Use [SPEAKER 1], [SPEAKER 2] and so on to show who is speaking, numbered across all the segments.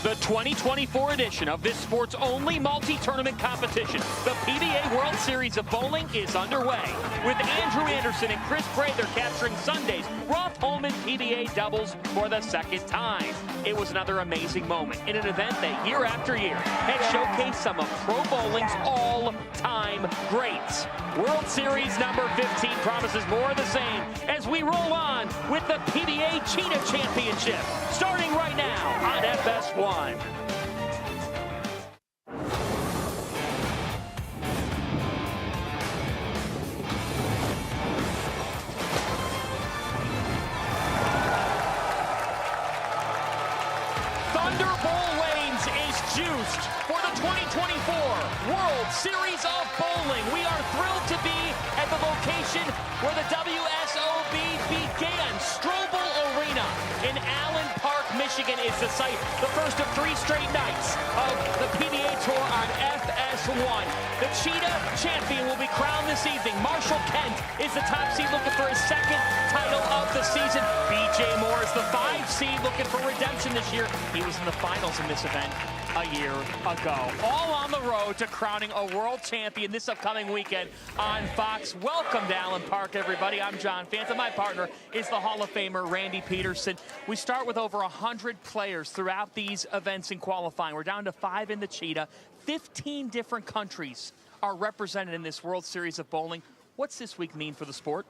[SPEAKER 1] The 2024 edition of this sport's only multi-tournament competition, the PBA World Series of Bowling, is underway. With Andrew Anderson and Chris Prather capturing Sunday's Roth Holman PBA doubles for the second time. It was another amazing moment in an event that year after year has showcased some of pro bowling's all-time greats. World Series number 15 promises more of the same as we roll on with the PBA Cheetah Championship, starting right now on FS1. Thunder Bowl Lanes is juiced for the 2024 World Series of Bowling. We are thrilled to be at the location where the WSOB began. Strobel Arena in Allen Park, Michigan is the site. The first of 3 straight nights of the PBA Tour on FS1. The Cheetah champion will be crowned this evening. Marshall Kent is the top seed looking for his second title of the season. BJ Moore is the 5 seed looking for redemption this year. He was in the finals in this event a year ago. All on the road to crowning a world champion this upcoming weekend on Fox. Welcome to Allen Park, everybody. I'm John Fanta. My partner is the Hall of Famer, Randy Pedersen. We start with over 100 players throughout these events in qualifying. We're down to 5 in the Cheetah. 15 different countries are represented in this World Series of Bowling. What's this week mean for the sport?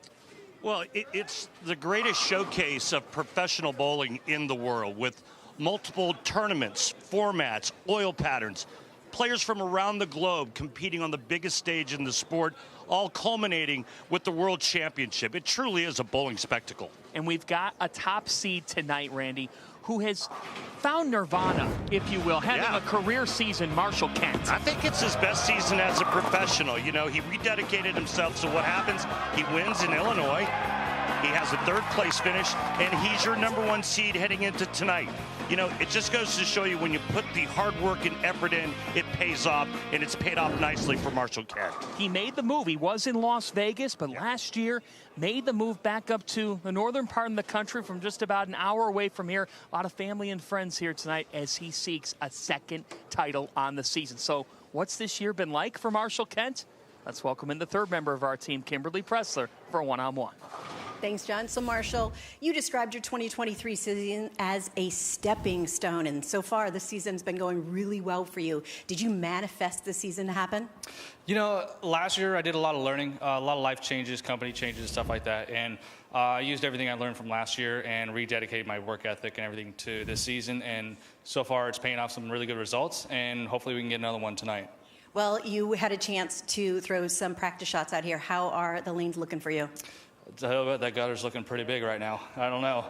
[SPEAKER 2] Well, it's the greatest showcase of professional bowling in the world, with multiple tournaments, formats, oil patterns, players from around the globe competing on the biggest stage in the sport, all culminating with the World Championship. It truly is a bowling spectacle. And
[SPEAKER 1] we've got a top seed tonight, Randy, who has found nirvana, if you will, having a career season, Marshall Kent.
[SPEAKER 2] I think it's his best season as a professional. You know, he rededicated himself. So what happens? He wins in Illinois. He has a 3rd place finish, and he's your #1 seed heading into tonight. You know, it just goes to show you when you put the hard work and effort in, it pays off, and it's paid off nicely for Marshall Kent.
[SPEAKER 1] He made the move. He was in Las Vegas, but last year made the move back up to the northern part of the country from just about an hour away from here. A lot of family and friends here tonight as he seeks a 2nd title on the season. So what's this year been like for Marshall Kent? Let's welcome in the 3rd member of our team, Kimberly Pressler, for a one-on-one.
[SPEAKER 3] Thanks, John. So, Marshall, you described your 2023 season as a stepping stone, and so far this season's been going really well for you. Did you manifest this season to happen?
[SPEAKER 4] You know, last year I did a lot of learning, a lot of life changes, company changes, stuff like that, and I used everything I learned from last year and rededicated my work ethic and everything to this season, and so far it's paying off some really good results, and hopefully we can get another one tonight.
[SPEAKER 3] Well, you had a chance to throw some practice shots out here. How are the lanes looking for you?
[SPEAKER 4] That gutter's looking pretty big right now. I don't know.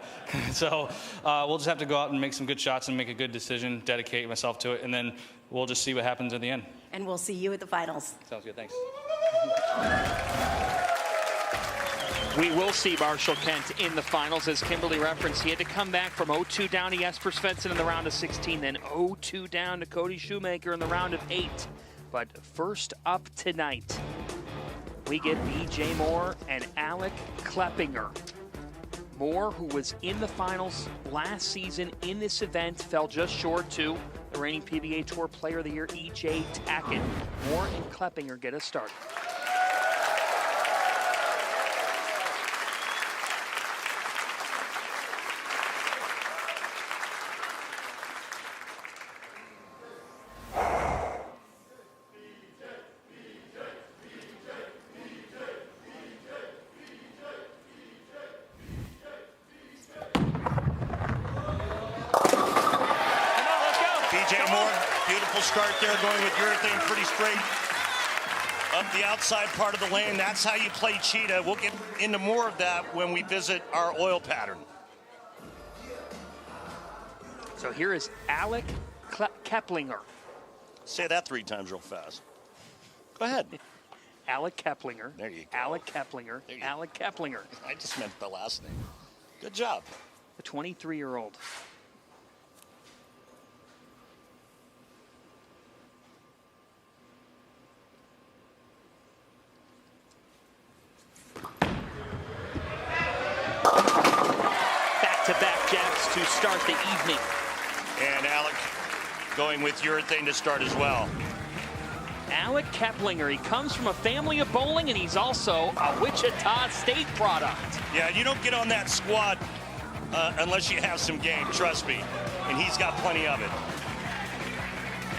[SPEAKER 4] So we'll just have to go out and make some good shots and make a good decision, dedicate myself to it, and then we'll just see what happens in the end.
[SPEAKER 3] And we'll see you at the finals.
[SPEAKER 4] Sounds good. Thanks.
[SPEAKER 1] We will see Marshall Kent in the finals. As Kimberly referenced, he had to come back from 0-2 down to Jesper Svensson in the round of 16, then 0-2 down to Cody Shoemaker in the round of 8. But first up tonight, we get BJ Moore and Alec Kleppinger. Moore, who was in the finals last season in this event, fell just short to the reigning PBA Tour Player of the Year, E.J. Tackett. Moore and Kleppinger get us started.
[SPEAKER 2] BJ Moore, beautiful start there, going with urethane pretty straight up the outside part of the lane. That's how you play Cheetah. We'll get into more of that when we visit our oil pattern.
[SPEAKER 1] So here is Alec Keplinger.
[SPEAKER 2] Say that 3 times real fast. Go ahead.
[SPEAKER 1] Alec Keplinger.
[SPEAKER 2] There you go.
[SPEAKER 1] Alec Keplinger. Alec Keplinger.
[SPEAKER 2] I just meant the last name. Good job.
[SPEAKER 1] The 23-year-old. Back-to-back jabs to start the evening.
[SPEAKER 2] And Alec going with urethane to start as well.
[SPEAKER 1] Alec Keplinger, he comes from a family of bowling, and he's also a Wichita State product.
[SPEAKER 2] Yeah, you don't get on that squad unless you have some game, trust me. And he's got plenty of it.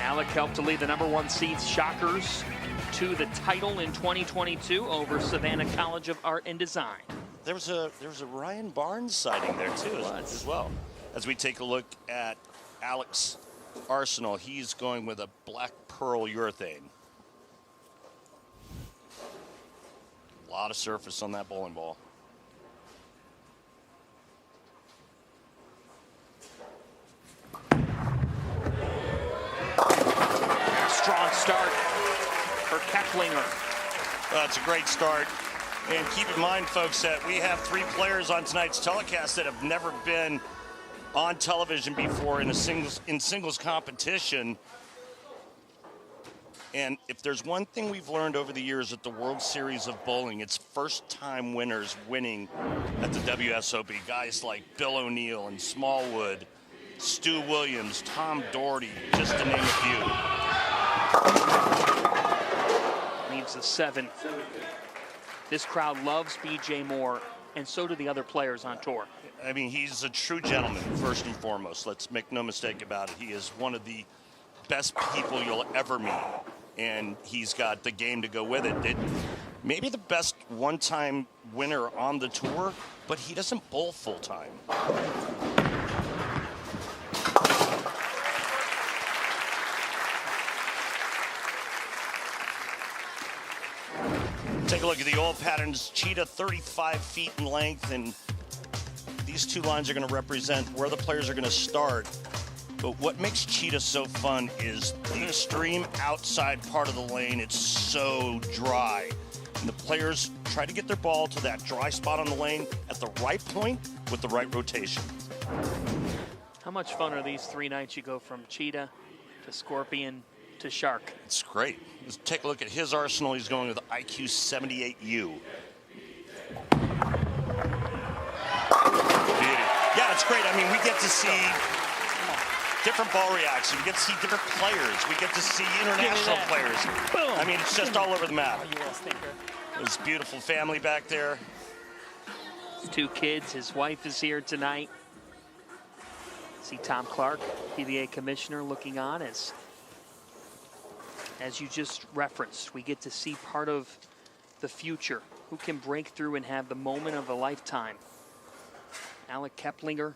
[SPEAKER 1] Alec helped to lead the #1 seed Shockers to the title in 2022 over Savannah College of Art and Design.
[SPEAKER 2] There was a Ryan Barnes sighting there too as well. As we take a look at Alec's arsenal, he's going with a black pearl urethane. A lot of surface on that bowling ball.
[SPEAKER 1] Strong start for Keplinger.
[SPEAKER 2] That's a great start. And keep in mind, folks, that we have 3 players on tonight's telecast that have never been on television before in singles competition. And if there's one thing we've learned over the years at the World Series of Bowling, it's first-time winners winning at the WSOB. Guys like Bill O'Neill and Smallwood, Stu Williams, Tom Doherty, just to name a few.
[SPEAKER 1] Leaves a 7. This crowd loves B.J. Moore, and so do the other players on tour.
[SPEAKER 2] I mean, he's a true gentleman, first and foremost. Let's make no mistake about it. He is one of the best people you'll ever meet, and he's got the game to go with it. Maybe the best one-time winner on the tour, but he doesn't bowl full-time. Take a look at the oil patterns. Cheetah 35 feet in length, and these 2 lines are going to represent where the players are going to start. But what makes Cheetah so fun is the extreme outside part of the lane. It's so dry. And the players try to get their ball to that dry spot on the lane at the right point with the right rotation.
[SPEAKER 1] How much fun are these 3 nights? You go from Cheetah to Scorpion to Shark.
[SPEAKER 2] It's great. Let's take a look at his arsenal. He's going with the IQ 78U. Yeah, it's great. I mean, we get to see different ball reactions. We get to see different players. We get to see international players.
[SPEAKER 1] Boom.
[SPEAKER 2] I mean, it's just all over the map.
[SPEAKER 1] U.S. thinker.
[SPEAKER 2] There's a beautiful family back there.
[SPEAKER 1] 2 kids. His wife is here tonight. See Tom Clark, PBA commissioner, looking on as you just referenced. We get to see part of the future. Who can break through and have the moment of a lifetime? Alec Keplinger,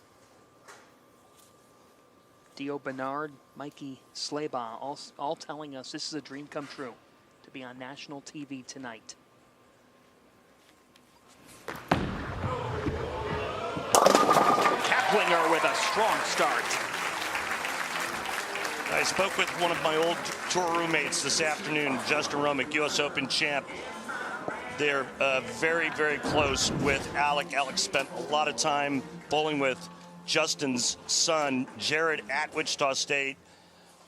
[SPEAKER 1] Dio Bernard, Mikey Slaybaugh, all telling us this is a dream come true to be on national TV tonight. Keplinger with a strong start.
[SPEAKER 2] I spoke with one of my old tour roommates this afternoon, Justin Romick, U.S. Open champ. They're very, very close with Alec. Alec spent a lot of time bowling with Justin's son, Jared, at Wichita State.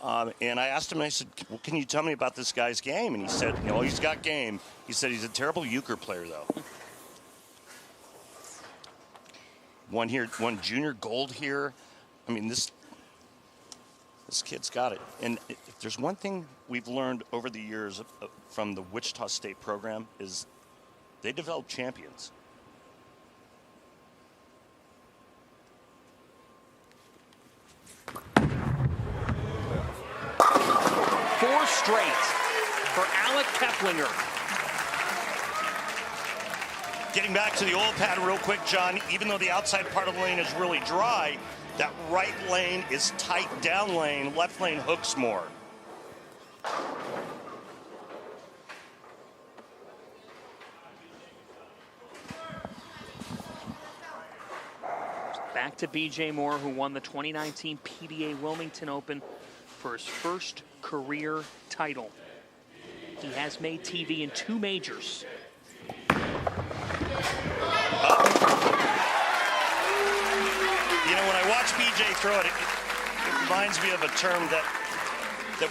[SPEAKER 2] And I asked him, I said, well, can you tell me about this guy's game? And he said, you know, he's got game. He said he's a terrible euchre player, though. One junior gold here. I mean, this kid's got it. And if there's one thing we've learned over the years from the Wichita State program is they develop champions.
[SPEAKER 1] Four straight for Alec Keplinger.
[SPEAKER 2] Getting back to the oil pattern real quick, John, even though the outside part of the lane is really dry, that right lane is tight down lane, left lane hooks more.
[SPEAKER 1] Back to B.J. Moore, who won the 2019 PBA Wilmington Open for his first career title. He has made TV in 2 majors.
[SPEAKER 2] You know, when I watch BJ throw it, it reminds me of a term that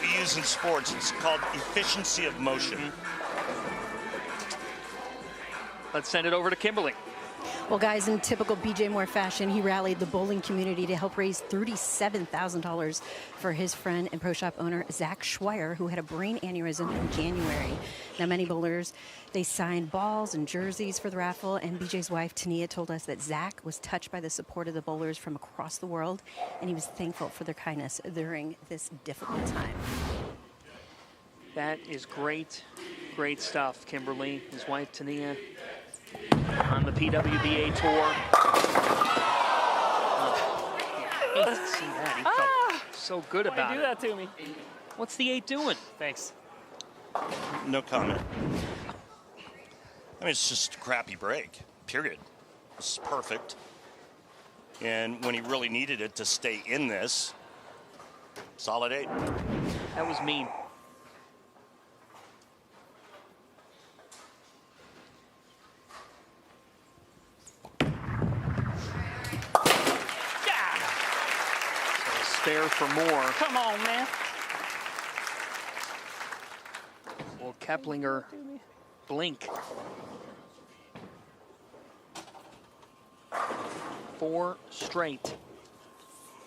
[SPEAKER 2] we use in sports. It's called efficiency of motion.
[SPEAKER 1] Let's send it over to Kimberly.
[SPEAKER 3] Well, guys, in typical BJ Moore fashion, he rallied the bowling community to help raise $37,000 for his friend and pro shop owner, Zach Schweier, who had a brain aneurysm in January. Now, many bowlers, they signed balls and jerseys for the raffle, and BJ's wife, Tania, told us that Zach was touched by the support of the bowlers from across the world, and he was thankful for their kindness during this difficult time.
[SPEAKER 5] That is great, great stuff, Kimberly. His wife, Tania, on the PWBA tour. I hate to see that. He felt so good about it.
[SPEAKER 6] Do that to me.
[SPEAKER 5] What's the 8 doing?
[SPEAKER 6] Thanks.
[SPEAKER 2] No comment. I mean, it's just a crappy break, period. This is perfect. And when he really needed it to stay in this, solid 8.
[SPEAKER 5] That was mean. Spare for more.
[SPEAKER 6] Come on, man.
[SPEAKER 5] Will Keplinger blink? 4 straight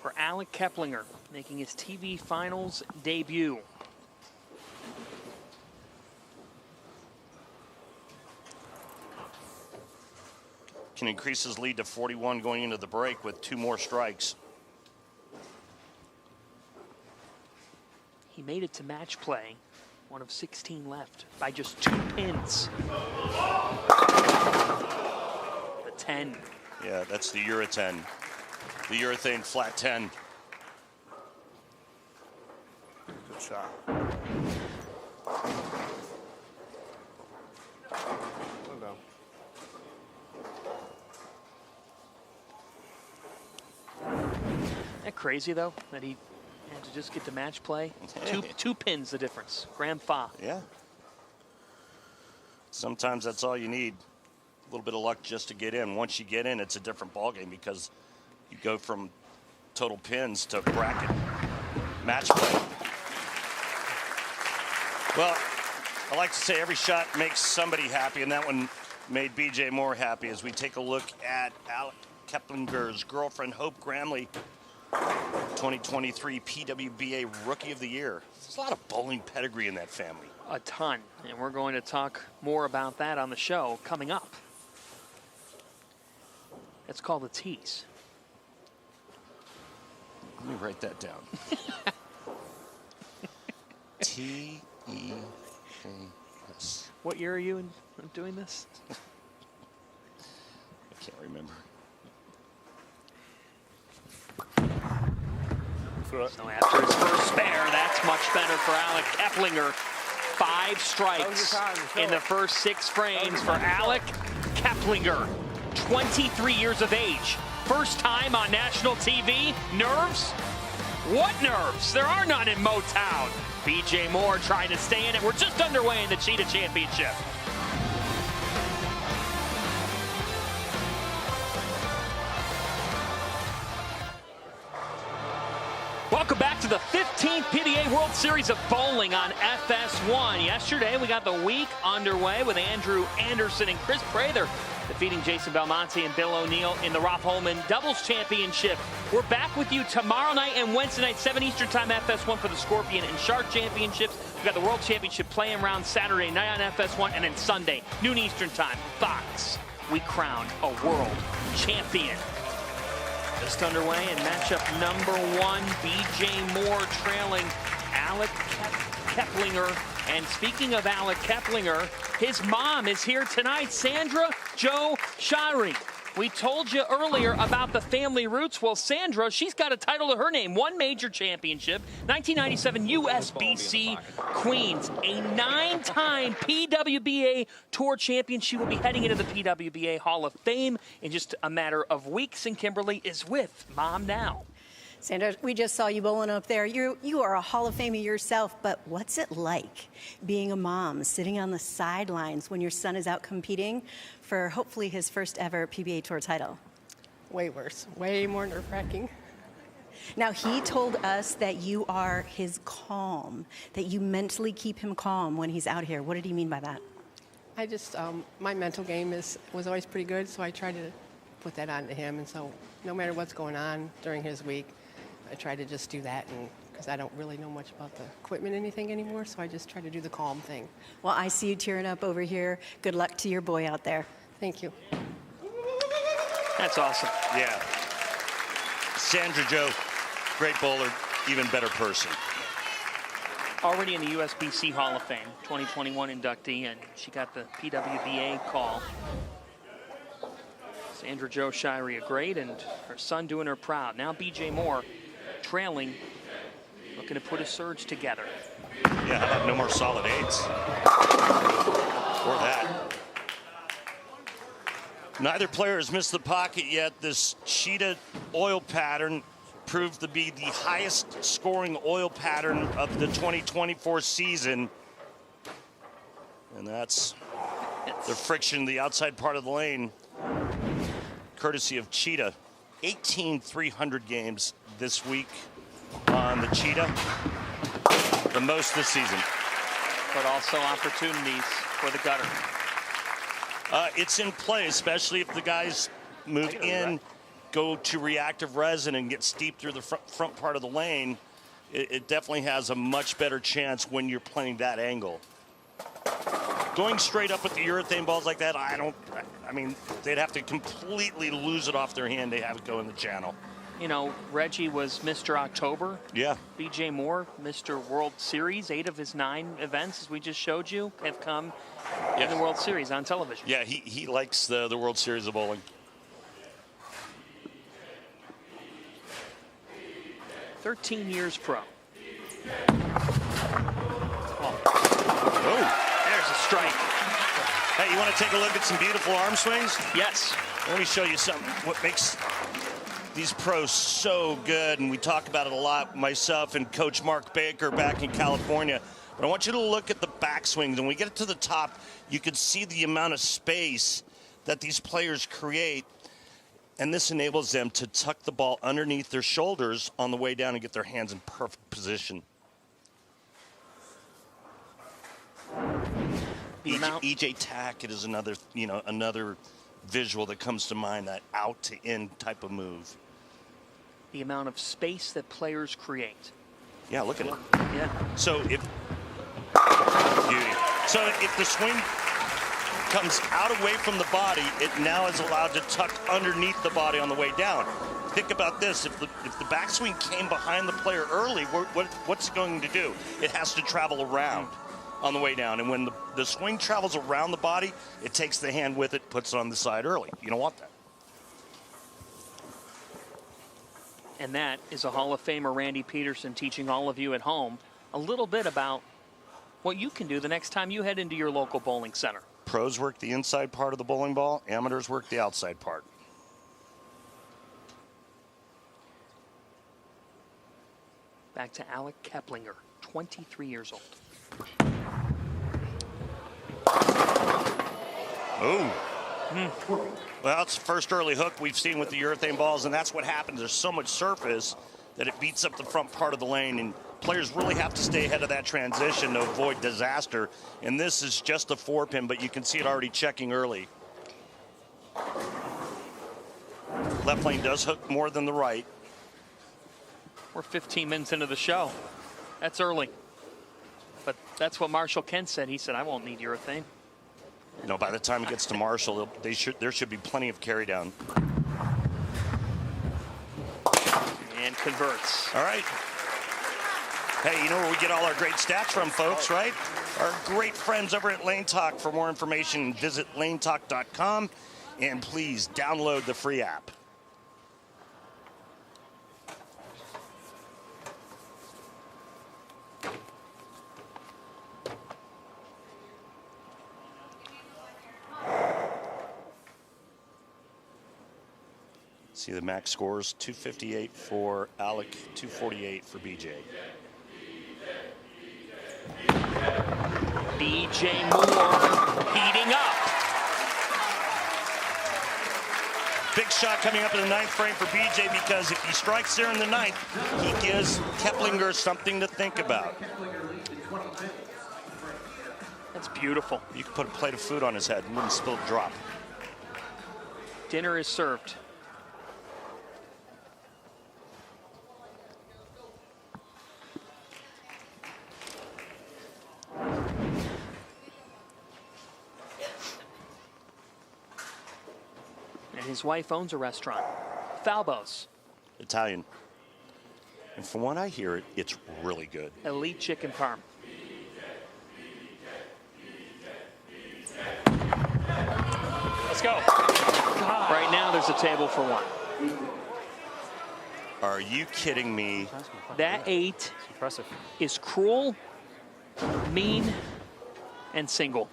[SPEAKER 5] for Alec Keplinger, making his TV finals debut.
[SPEAKER 2] Can increase his lead to 41 going into the break with 2 more strikes.
[SPEAKER 5] He made it to match play, 1 of 16 left, by just 2 pins. The 10.
[SPEAKER 2] Yeah, that's the Euro 10. The urethane flat 10.
[SPEAKER 6] Good shot.
[SPEAKER 5] Isn't that crazy, though, that he had to just get to match play? Two pins the difference. Grand Fa.
[SPEAKER 2] Yeah. Sometimes that's all you need. A little bit of luck just to get in. Once you get in, it's a different ballgame because you go from total pins to bracket match play. Well, I like to say every shot makes somebody happy, and that one made BJ Moore happy as we take a look at Alec Keplinger's girlfriend, Hope Gramley, 2023 PWBA Rookie of the Year. There's a lot of bowling pedigree in that family.
[SPEAKER 5] A ton. And we're going to talk more about that on the show coming up. It's called a tease.
[SPEAKER 2] Let me write that down. T-E-A-S.
[SPEAKER 5] What year are you in doing this?
[SPEAKER 2] I can't remember.
[SPEAKER 5] So after his first spare, that's much better for Alec Keplinger. 5 strikes in the first 6 frames for Alec Keplinger. 23 years of age. First time on national TV. Nerves? What nerves? There are none in Motown. BJ Moore trying to stay in it. We're just underway in the Cheetah Championship. Welcome back to the 15th PBA World Series of Bowling on FS1. Yesterday, we got the week underway with Andrew Anderson and Chris Prather defeating Jason Belmonte and Bill O'Neill in the Roth Holman Doubles Championship. We're back with you tomorrow night and Wednesday night, 7 Eastern Time, FS1 for the Scorpion and Shark Championships. We've got the World Championship playing round Saturday night on FS1, and then Sunday, noon Eastern Time, Fox. We crowned a world champion. Just underway in matchup number 1, BJ Moore trailing Alec Keplinger. And speaking of Alec Keplinger, his mom is here tonight, Sandra Jo Shari. We told you earlier about the family roots. Well, Sandra, she's got a title to her name. 1 major championship, 1997 USBC Queens, a 9-time PWBA Tour champion. She will be heading into the PWBA Hall of Fame in just a matter of weeks, and Kimberly is with Mom now.
[SPEAKER 3] Sandra, we just saw you bowling up there. You are a Hall of Famer yourself, but what's it like being a mom, sitting on the sidelines when your son is out competing for hopefully his first ever PBA Tour title?
[SPEAKER 6] Way worse. Way more nerve-wracking.
[SPEAKER 3] Now, he told us that you are his calm, that you mentally keep him calm when he's out here. What did he mean by that?
[SPEAKER 6] I just, my mental game was always pretty good, so I try to put that on to him. And so no matter what's going on during his week, I try to just do that, and because I don't really know much about the equipment or anything anymore, so I just try to do the calm thing.
[SPEAKER 3] Well, I see you tearing up over here. Good luck to your boy out there.
[SPEAKER 6] Thank you.
[SPEAKER 5] That's awesome.
[SPEAKER 2] Yeah. Sandra Joe, great bowler, even better person.
[SPEAKER 5] Already in the USBC Hall of Fame, 2021 inductee, and she got the PWBA call. Sandra Jo Shirey, a great, and her son doing her proud. Now BJ Moore trailing, looking to put a surge together.
[SPEAKER 2] Yeah, how about no more solid eights? Or that. Neither player has missed the pocket yet. This Cheetah oil pattern proved to be the highest scoring oil pattern of the 2024 season. And that's the friction, the outside part of the lane, courtesy of Cheetah. 18 300 games this week on the Cheetah, the most this season.
[SPEAKER 5] But also opportunities for the gutter.
[SPEAKER 2] It's in play, especially if the guys move in, go to reactive resin and get steep through the front part of the lane. It definitely has a much better chance when you're playing that angle. Going straight up with the urethane balls like that, I mean, they'd have to completely lose it off their hand. They have it go in the channel.
[SPEAKER 5] You know, Reggie was Mr. October.
[SPEAKER 2] Yeah.
[SPEAKER 5] BJ Moore, Mr. World Series. 8 of his 9 events, as we just showed you, have come in the World Series on television.
[SPEAKER 2] Yeah, he likes the World Series of bowling.
[SPEAKER 5] 13 years pro.
[SPEAKER 2] Oh,
[SPEAKER 5] there's a strike.
[SPEAKER 2] Hey, you want to take a look at some beautiful arm swings?
[SPEAKER 5] Yes.
[SPEAKER 2] Let me show you something. What makes these pros so good, and we talk about it a lot, myself and Coach Mark Baker back in California. But I want you to look at the backswings. When we get to the top, you can see the amount of space that these players create, and this enables them to tuck the ball underneath their shoulders on the way down and get their hands in perfect position. EJ Tackett is another, another visual that comes to mind, that out to in type of move.
[SPEAKER 5] The amount of space that players create.
[SPEAKER 2] Yeah, look at it.
[SPEAKER 5] Yeah.
[SPEAKER 2] So if the swing comes out away from the body, it now is allowed to tuck underneath the body on the way down. Think about this: if the backswing came behind the player early, what's it going to do? It has to travel around on the way down, and when the swing travels around the body, it takes the hand with it, puts it on the side early. You don't want that.
[SPEAKER 5] And that is a Hall of Famer, Randy Pedersen, teaching all of you at home a little bit about what you can do the next time you head into your local bowling center.
[SPEAKER 2] Pros work the inside part of the bowling ball, amateurs work the outside part.
[SPEAKER 5] Back to Alec Keplinger, 23 years old.
[SPEAKER 2] Oh. Well, it's the first early hook we've seen with the urethane balls, and that's what happens. There's so much surface that it beats up the front part of the lane, and players really have to stay ahead of that transition to avoid disaster. And this is just a 4-pin, but you can see it already checking early. Left lane does hook more than the right.
[SPEAKER 5] We're 15 minutes into the show. That's early. But that's what Marshall Kent said. He said, I won't need urethane.
[SPEAKER 2] By the time it gets to Marshall, there should be plenty of carry down.
[SPEAKER 5] And converts.
[SPEAKER 2] All right. Hey, you know where we get all our great stats from, folks, right? Our great friends over at Lane Talk. For more information, visit lanetalk.com, and please download the free app. See the max scores, 258 for Alec, 248 for BJ.
[SPEAKER 5] BJ Moore heating up.
[SPEAKER 2] Big shot coming up in the 9th frame for BJ, because if he strikes there in the 9th, he gives Keplinger something to think about.
[SPEAKER 5] That's beautiful.
[SPEAKER 2] You could put a plate of food on his head and wouldn't spill a drop.
[SPEAKER 5] Dinner is served. And his wife owns a restaurant, Falbo's.
[SPEAKER 2] Italian. And from what I hear, it's really good.
[SPEAKER 5] Elite chicken parm.
[SPEAKER 1] Let's go.
[SPEAKER 5] Right now, there's a table for one.
[SPEAKER 2] Are you kidding me?
[SPEAKER 5] That 8
[SPEAKER 1] Impressive.
[SPEAKER 5] is cruel, mean, and single.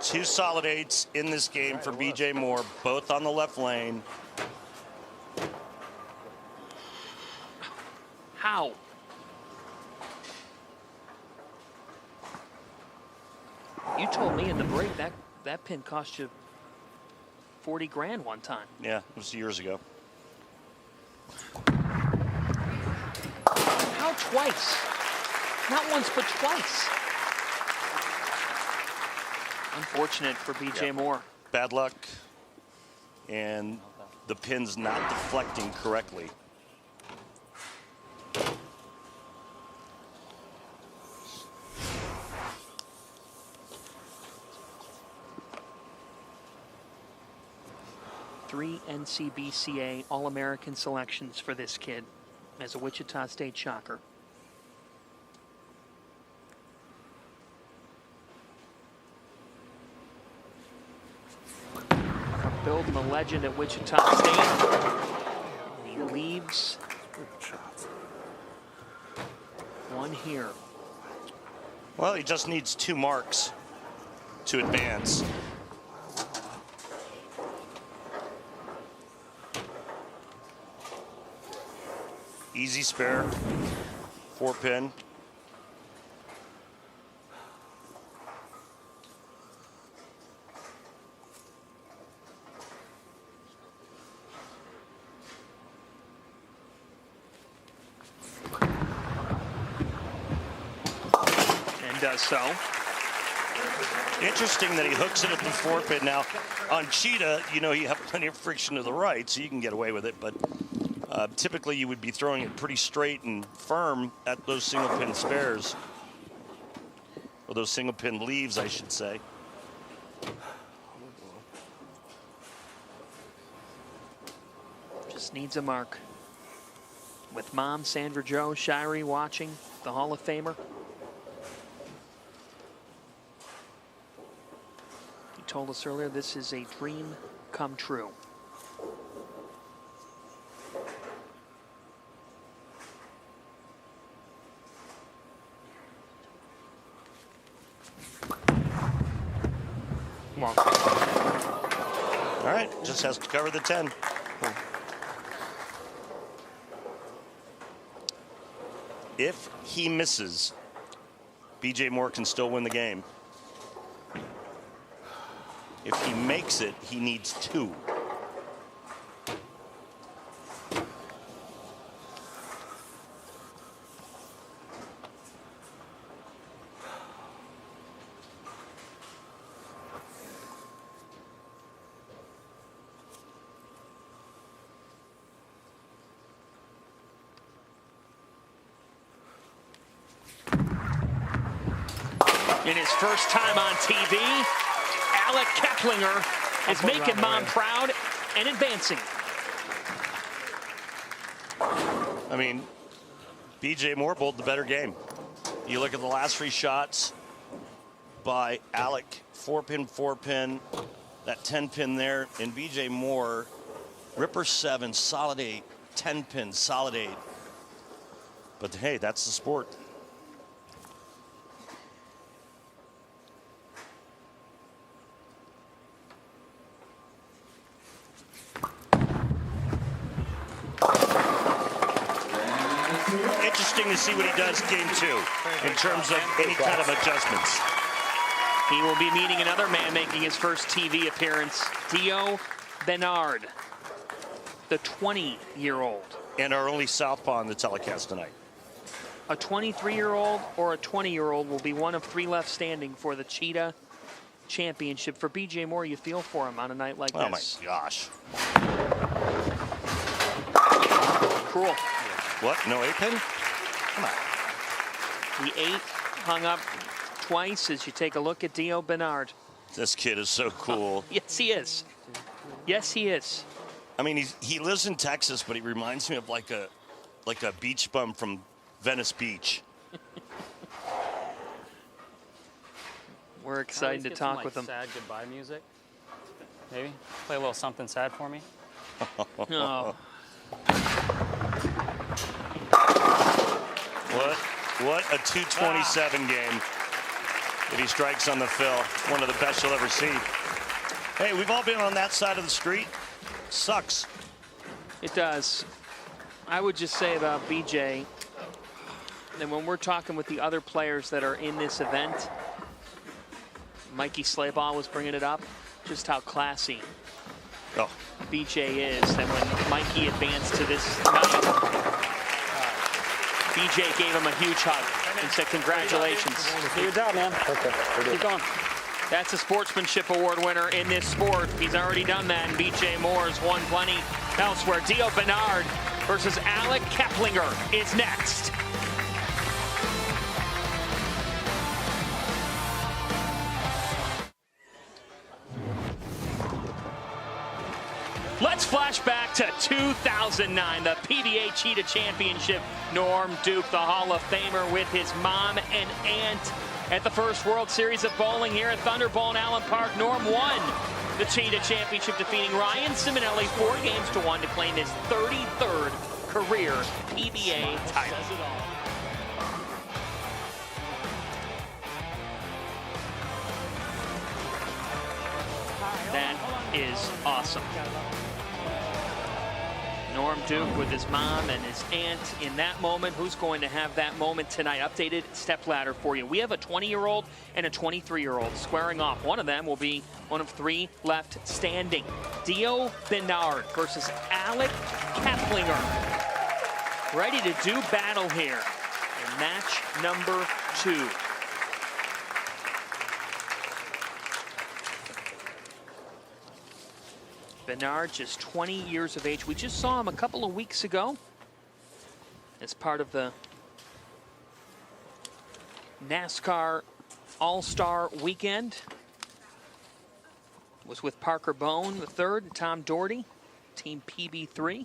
[SPEAKER 2] 2 solid 8s in this game for BJ Moore, both on the left lane.
[SPEAKER 5] How? You told me in the break that pin cost you 40 grand one time.
[SPEAKER 2] Yeah, it was years ago.
[SPEAKER 5] How twice? Not once, but twice. Unfortunate for BJ Moore.
[SPEAKER 2] Bad luck. And the pin's not deflecting correctly.
[SPEAKER 5] Three NCBCA All-American selections for this kid as a Wichita State Shocker. Building a legend at Wichita State. He leaves one here.
[SPEAKER 2] Well, he just needs 2 marks to advance. Easy spare, 4-pin.
[SPEAKER 5] And does so.
[SPEAKER 2] Interesting that he hooks it at the 4-pin. Now, on Cheetah, you know, you have plenty of friction to the right, so you can get away with it, but typically you would be throwing it pretty straight and firm at those single pin spares. Or those single pin leaves, I should say.
[SPEAKER 5] Just needs a mark. With mom, Sandra Jo Shirey, watching, the Hall of Famer. He told us earlier this is a dream come true.
[SPEAKER 2] All right, just has to cover the 10. If he misses, BJ Moore can still win the game. If he makes it, he needs 2.
[SPEAKER 5] In his first time on TV, Alec Keplinger is making mom proud and advancing.
[SPEAKER 2] I mean, BJ Moore bowled the better game. You look at the last 3 shots by Alec, 4-pin, 4-pin, that 10-pin there, and BJ Moore, ripper 7, solid 8, 10-pin, solid 8. But hey, that's the sport. Interesting to see what he does game 2 in terms of any kind of adjustments.
[SPEAKER 5] He will be meeting another man making his first TV appearance, Dio Bernard, the 20-year-old.
[SPEAKER 2] And our only southpaw on the telecast tonight.
[SPEAKER 5] A 23-year-old or a 20-year-old will be one of 3 left standing for the Cheetah championship. For BJ Moore, you feel for him on a night like this.
[SPEAKER 2] Oh my gosh.
[SPEAKER 5] Cruel.
[SPEAKER 2] What? No 8-pin? Come on.
[SPEAKER 5] The 8 hung up twice as you take a look at Dio Bernard.
[SPEAKER 2] This kid is so cool.
[SPEAKER 5] Yes, he is. Yes, he is.
[SPEAKER 2] I mean, he lives in Texas, but he reminds me of like a beach bum from Venice Beach.
[SPEAKER 5] We're excited to talk with him.
[SPEAKER 7] Sad goodbye music. Maybe play a little something sad for me.
[SPEAKER 5] Oh.
[SPEAKER 2] What a 227 game. If he strikes on the fill, one of the best you'll ever see. Hey, we've all been on that side of the street. Sucks.
[SPEAKER 5] It does. I would just say about BJ, and when we're talking with the other players that are in this event, Mikey Slayball was bringing it up, just how classy BJ is. And when Mikey advanced to this night, BJ gave him a huge hug and said congratulations.
[SPEAKER 7] Do your job, man. Okay. Keep going.
[SPEAKER 5] That's a sportsmanship award winner in this sport. He's already done that, and BJ Moore's won plenty elsewhere. Dio Bernard versus Alec Keplinger is next. Let's flash back to 2009, the PBA Cheetah Championship. Norm Duke, the Hall of Famer, with his mom and aunt at the first World Series of Bowling here at Thunderbowl in Allen Park. Norm won the Cheetah Championship, defeating Ryan Simonelli 4-1 to claim his 33rd career PBA title. That is awesome. Norm Duke with his mom and his aunt in that moment. Who's going to have that moment tonight? Updated stepladder for you. We have a 20-year-old and a 23-year-old squaring off. One of them will be one of 3 left standing. Dio Bernard versus Alec Keplinger. Ready to do battle here in match number 2. Bernard, just 20 years of age. We just saw him a couple of weeks ago as part of the NASCAR All-Star Weekend. Was with Parker Bone, the third, and Tom Doherty, Team PB3.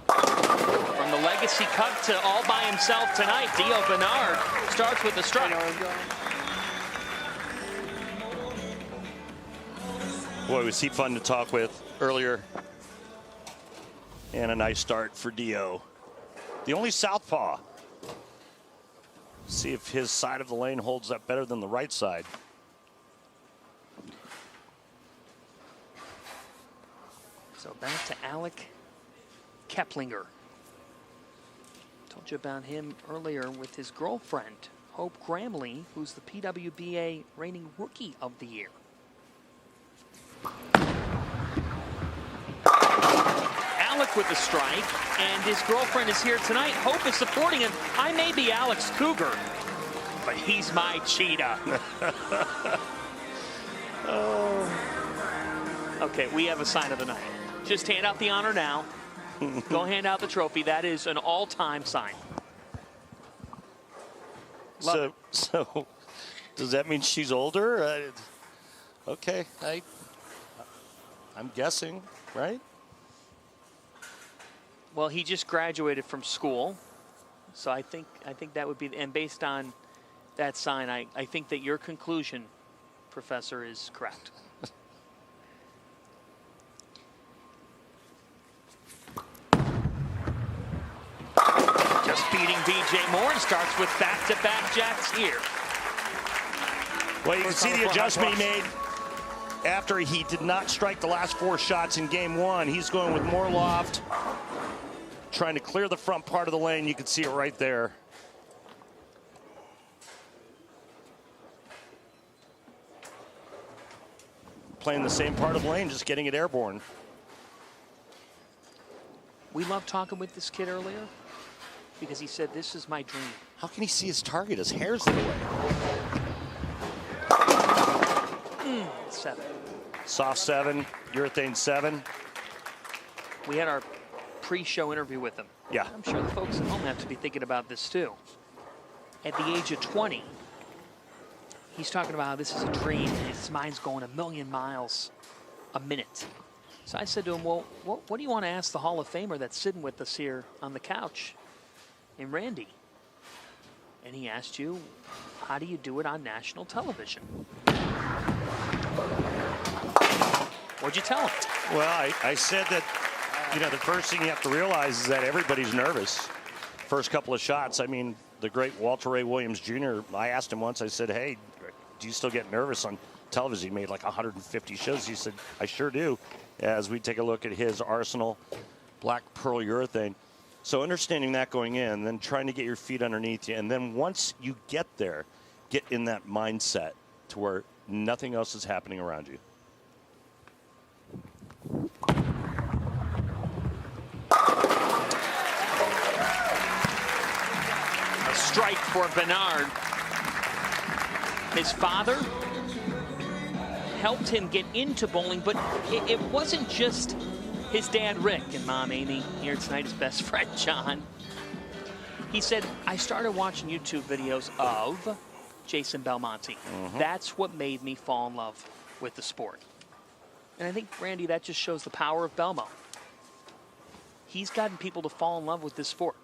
[SPEAKER 5] From the Legacy Cup to all by himself tonight, Dio Bernard starts with the strike.
[SPEAKER 2] Boy, was he fun to talk with earlier. And a nice start for Dio. The only southpaw. See if his side of the lane holds up better than the right side.
[SPEAKER 5] So back to Alec Keplinger. Told you about him earlier with his girlfriend, Hope Gramley, who's the PWBA reigning Rookie of the Year. Alec with the strike, and his girlfriend is here tonight. Hope is supporting him. I may be Alec's cougar, but he's my cheetah. Okay, we have a sign of the night. Just hand out the honor now. Go hand out the trophy. That is an all-time sign.
[SPEAKER 2] So does that mean she's older? Okay, I'm guessing, right?
[SPEAKER 5] Well, he just graduated from school, so I think that would be, and based on that sign, I think that your conclusion, Professor, is correct. Just beating BJ Moore, and starts with back-to-back jacks here.
[SPEAKER 2] Well, you can see the adjustment he made after he did not strike the last 4 shots in game 1. He's going with more loft, trying to clear the front part of the lane. You can see it right there. Playing the same part of the lane, just getting it airborne.
[SPEAKER 5] We loved talking with this kid earlier because he said, "This is my dream."
[SPEAKER 2] How can he see his target? His hair's in the way.
[SPEAKER 5] 7.
[SPEAKER 2] Soft 7, urethane 7.
[SPEAKER 5] We had our pre-show interview with him.
[SPEAKER 2] Yeah.
[SPEAKER 5] I'm sure the folks at home have to be thinking about this too. At the age of 20, he's talking about how this is a dream and his mind's going a million miles a minute. So I said to him, well, what do you want to ask the Hall of Famer that's sitting with us here on the couch in Randy? And he asked you, how do you do it on national television? What'd you tell him?
[SPEAKER 2] Well, I said that, you know, the first thing you have to realize is that everybody's nervous. First couple of shots, I mean, the great Walter Ray Williams Jr., I asked him once, I said, hey, do you still get nervous on television? He made like 150 shows. He said, I sure do, as we take a look at his arsenal, black pearl urethane. So understanding that going in, then trying to get your feet underneath you, and then once you get there, get in that mindset to where nothing else is happening around you.
[SPEAKER 5] A strike for Bernard. His father helped him get into bowling, but it wasn't just his dad, Rick, and mom, Amy, here tonight, his best friend, John. He said, I started watching YouTube videos of Jason Belmonte. That's what made me fall in love with the sport. And I think, Randy, that just shows the power of Belmo. He's gotten people to fall in love with this sport.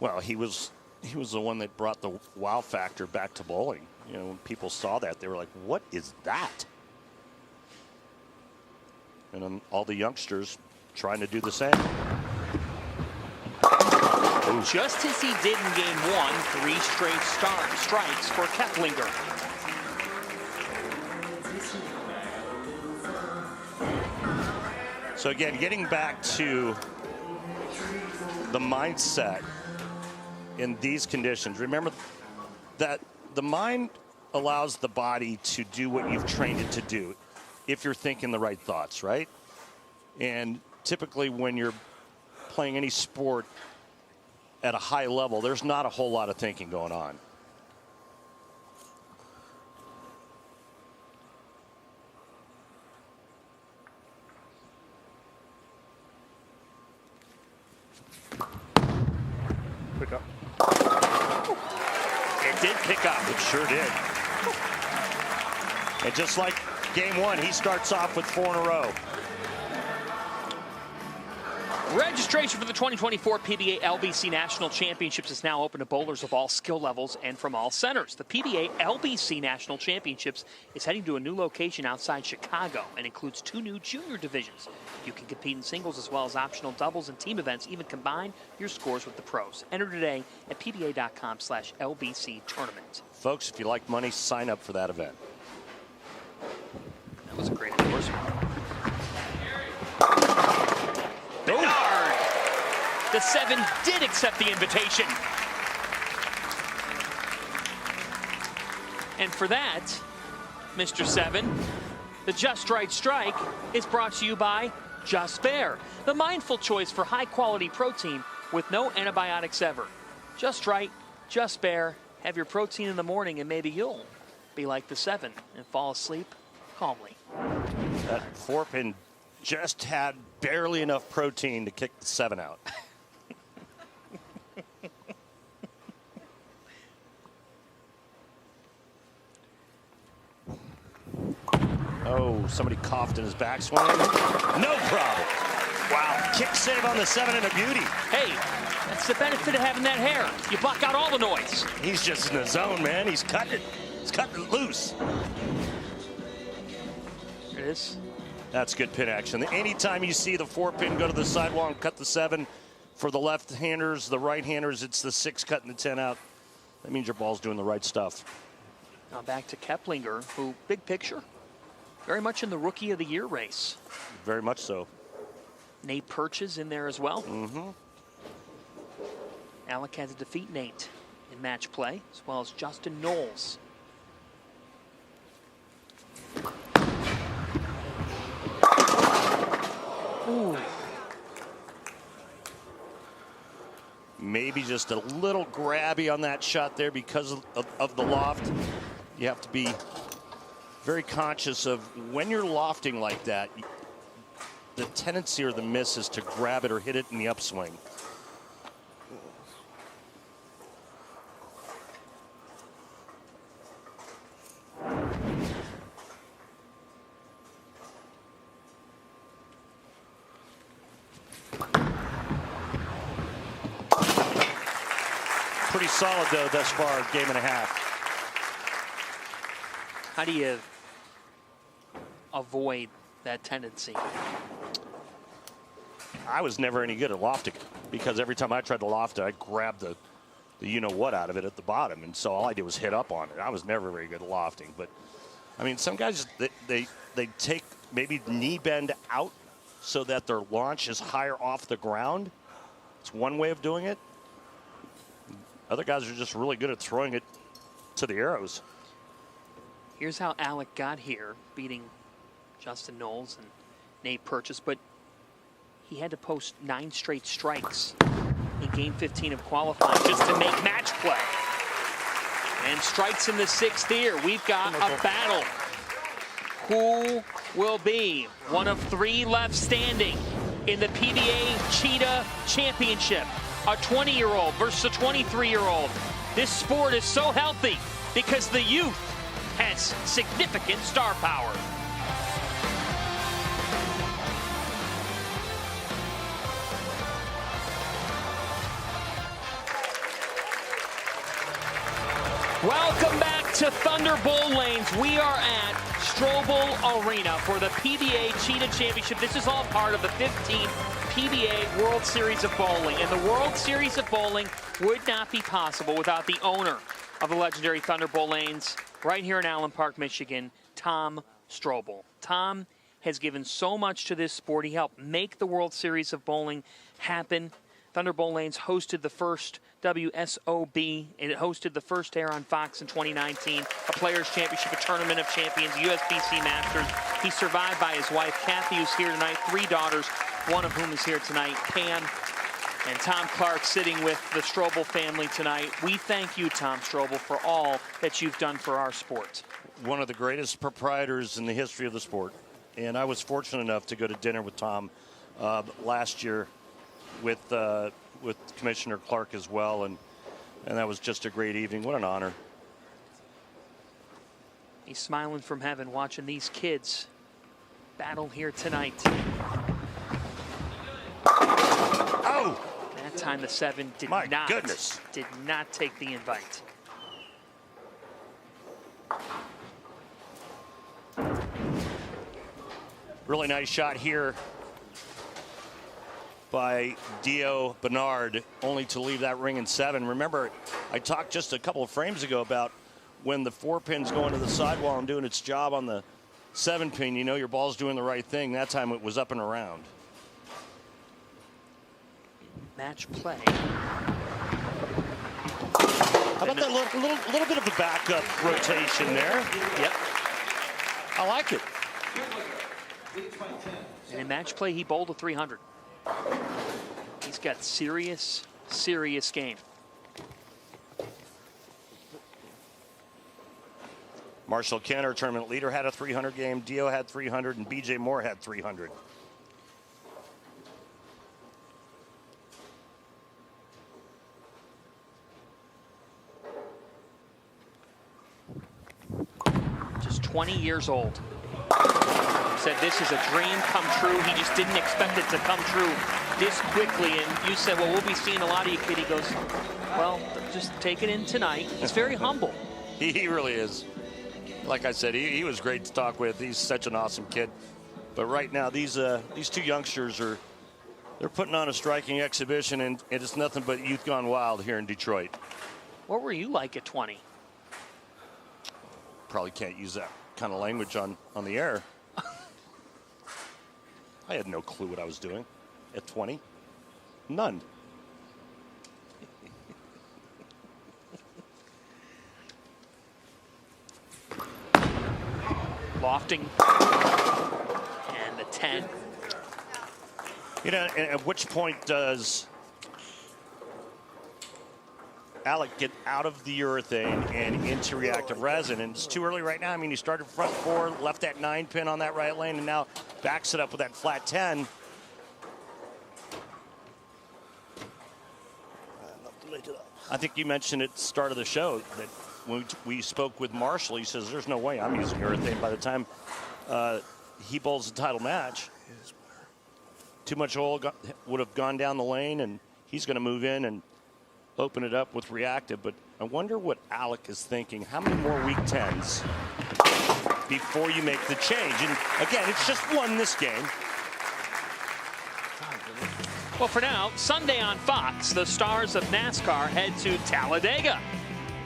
[SPEAKER 2] Well, he was the one that brought the wow factor back to bowling. You know, when people saw that, they were like, what is that? And then all the youngsters trying to do the same.
[SPEAKER 5] Just as he did in game 1, 3 straight strikes for Keplinger.
[SPEAKER 2] So again, getting back to the mindset in these conditions, remember that the mind allows the body to do what you've trained it to do if you're thinking the right thoughts, right? And typically when you're playing any sport at a high level, there's not a whole lot of thinking going on. Pick up.
[SPEAKER 5] It did pick up.
[SPEAKER 2] It sure did. And just like game 1, he starts off with 4 in a row.
[SPEAKER 5] Registration for the 2024 PBA LBC National Championships is now open to bowlers of all skill levels and from all centers. The PBA LBC National Championships is heading to a new location outside Chicago and includes 2 new junior divisions. You can compete in singles as well as optional doubles and team events, even combine your scores with the pros. Enter today at pba.com/LBC tournament.
[SPEAKER 2] Folks, if you like money, sign up for that event.
[SPEAKER 5] That was a great endorsement. Bernard! The 7 did accept the invitation. And for that, Mr. 7, the Just Right Strike is brought to you by Just Bear, the mindful choice for high-quality protein with no antibiotics ever. Just Right, Just Bear, have your protein in the morning and maybe you'll be like the 7 and fall asleep calmly.
[SPEAKER 2] That 4-pin just had barely enough protein to kick the 7 out. Oh, somebody coughed in his backswing. No problem. Wow, kick save on the 7 and a beauty.
[SPEAKER 5] Hey, that's the benefit of having that hair. You block out all the noise.
[SPEAKER 2] He's just in the zone, man. He's cutting it. He's cutting it loose.
[SPEAKER 5] There it is.
[SPEAKER 2] That's good pin action. Anytime you see the 4-pin go to the sidewall and cut the 7, for the left-handers, the right-handers, it's the 6 cutting the 10 out. That means your ball's doing the right stuff.
[SPEAKER 5] Now back to Keplinger, who, big picture, very much in the Rookie of the Year race.
[SPEAKER 2] Very much so.
[SPEAKER 5] Nate Perch is in there as well. Alec had to defeat Nate in match play, as well as Justin Knowles. Ooh.
[SPEAKER 2] Maybe just a little grabby on that shot there because of the loft. You have to be very conscious of when you're lofting like that, the tendency or the miss is to grab it or hit it in the upswing. Pretty solid, though, thus far, game and a half.
[SPEAKER 5] How do you avoid that tendency?
[SPEAKER 2] I was never any good at lofting because every time I tried to loft it, I grabbed the you-know-what out of it at the bottom, and so all I did was hit up on it. I was never very good at lofting, but, I mean, some guys, they take maybe knee bend out so that their launch is higher off the ground. It's one way of doing it. Other guys are just really good at throwing it to the arrows.
[SPEAKER 5] Here's how Alec got here, beating Justin Knowles and Nate Purchase, but he had to post 9 straight strikes in game 15 of qualifying just to make match play. And strikes in the 6th here. We've got a battle. Who will be one of 3 left standing in the PBA Cheetah Championship? A 20-year-old versus a 23-year-old. This sport is so healthy because the youth has significant star power. Welcome back to Thunder Bowl Lanes. We are at Strobel Arena for the PBA Cheetah Championship. This is all part of the 15th PBA World Series of Bowling. And the World Series of Bowling would not be possible without the owner of the legendary Thunder Bowl Lanes right here in Allen Park, Michigan, Tom Strobel. Tom has given so much to this sport. He helped make the World Series of Bowling happen. Thunder Bowl Lanes hosted the first WSOB, and it hosted the first air on Fox in 2019, a Players' Championship, a Tournament of Champions, USBC Masters. He's survived by his wife, Kathy, who's here tonight, 3 daughters, one of whom is here tonight, Pam, and Tom Clark sitting with the Strobel family tonight. We thank you, Tom Strobel, for all that you've done for our sport.
[SPEAKER 2] One of the greatest proprietors in the history of the sport. And I was fortunate enough to go to dinner with Tom last year with Commissioner Clark as well, and that was just a great evening. What an honor.
[SPEAKER 5] He's smiling from heaven watching these kids battle here tonight.
[SPEAKER 2] Oh!
[SPEAKER 5] That time the 7 did
[SPEAKER 2] My
[SPEAKER 5] not
[SPEAKER 2] goodness.
[SPEAKER 5] Did not take the invite.
[SPEAKER 2] Really nice shot here by Dio Bernard, only to leave that ring in 7. Remember, I talked just a couple of frames ago about when the 4-pin's going to the sidewall and doing its job on the 7-pin, you know your ball's doing the right thing. That time it was up and around.
[SPEAKER 5] Match play.
[SPEAKER 2] How about that little bit of a backup rotation there?
[SPEAKER 5] Yep.
[SPEAKER 2] I like it.
[SPEAKER 5] And in match play, he bowled a 300. He's got serious game.
[SPEAKER 2] Marshall Kenner, tournament leader, had a 300 game. Dio had 300, and BJ Moore had 300.
[SPEAKER 5] Just 20 years old. Said this is a dream come true. He just didn't expect it to come true this quickly. And you said, well, we'll be seeing a lot of you, kid. He goes, well, just take it in tonight. He's very humble.
[SPEAKER 2] He really is. Like I said, he was great to talk with. He's such an awesome kid. But right now, these 2 youngsters they're putting on a striking exhibition, and it's nothing but youth gone wild here in Detroit.
[SPEAKER 5] What were you like at 20?
[SPEAKER 2] Probably can't use that kind of language on the air. I had no clue what I was doing at 20. None.
[SPEAKER 5] Lofting. And the 10.
[SPEAKER 2] You know, at which point does Alec get out of the urethane and into reactive resin. And it's too early right now. I mean, he started front 4, left that 9 pin on that right lane, and now backs it up with that flat 10. I think you mentioned at the start of the show that when we spoke with Marshall, he says there's no way I'm using urethane by the time he bowls the title match. Too much oil would have gone down the lane, and he's going to move in and open it up with reactive. But I wonder what Alec is thinking. How many more weak 10s before you make the change? And again, it's just one this game.
[SPEAKER 5] Well, for now, Sunday on Fox, the stars of NASCAR head to Talladega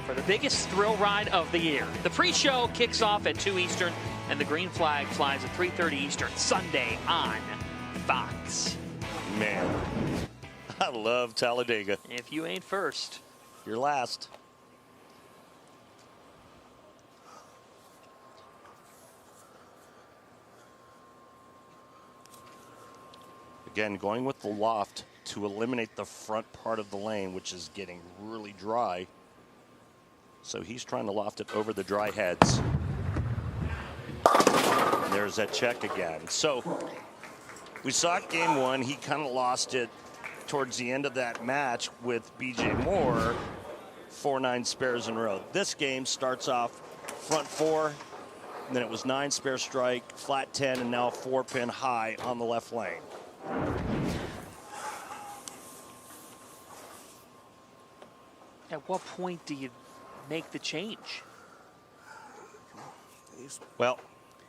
[SPEAKER 5] for the biggest thrill ride of the year. The pre-show kicks off at 2 Eastern, and the green flag flies at 3:30 Eastern, Sunday on Fox.
[SPEAKER 2] Man, I love Talladega.
[SPEAKER 5] If you ain't first,
[SPEAKER 2] you're last. Again, going with the loft to eliminate the front part of the lane, which is getting really dry. So he's trying to loft it over the dry heads. And there's that check again. So we saw it game 1. He kind of lost it towards the end of that match with BJ Moore, 4-9 spares in a row. This game starts off front 4, and then it was 9 spare strike, flat 10, and now a 4-pin high on the left lane.
[SPEAKER 5] At what point do you make the change?
[SPEAKER 2] Well,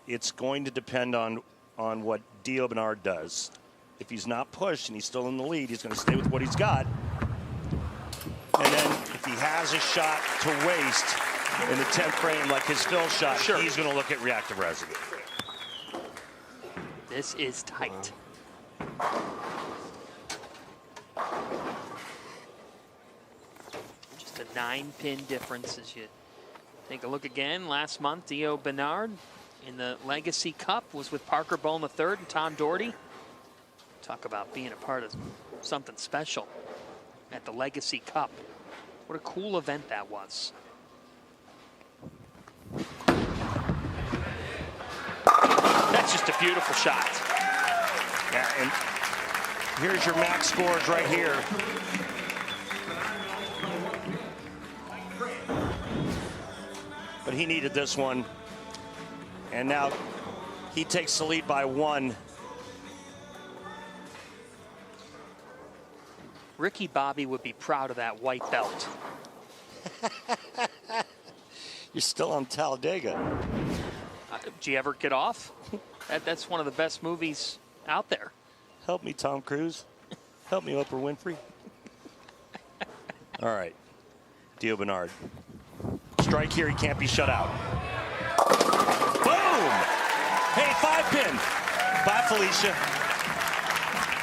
[SPEAKER 2] it's going to depend on what Dio Bernard does. If he's not pushed and he's still in the lead, he's going to stay with what he's got. And then if he has a shot to waste in the 10th frame, like his fill shot, he's going to look at reactive residue.
[SPEAKER 5] This is tight. Just a 9-pin difference as you take a look again. Last month, Dio Bernard in the Legacy Cup was with Parker Bowen III and Tom Doherty. Talk about being a part of something special at the Legacy Cup. What a cool event that was. That's just a beautiful shot.
[SPEAKER 2] Yeah, and here's your max scores right here. But he needed this one. And now he takes the lead by 1.
[SPEAKER 5] Ricky Bobby would be proud of that white belt.
[SPEAKER 2] You're still on Talladega.
[SPEAKER 5] Do you ever get off? That's one of the best movies out there.
[SPEAKER 2] Help me, Tom Cruise. Help me, Oprah Winfrey. All right, Dio Bernard. Strike here, he can't be shut out. Boom! Hey, 5-pin. Bye, Felicia.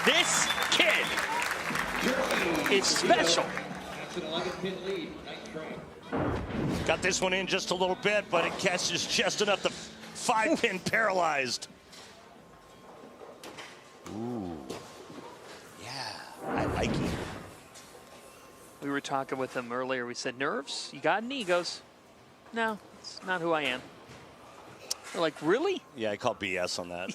[SPEAKER 5] This kid is special.
[SPEAKER 2] Got this one in just a little bit, but it catches just enough. The 5-pin paralyzed. Ooh. Yeah, I like it.
[SPEAKER 5] We were talking with him earlier. We said, nerves? You got any? He goes, no, it's not who I am. We're like, really?
[SPEAKER 2] Yeah, I call BS on that.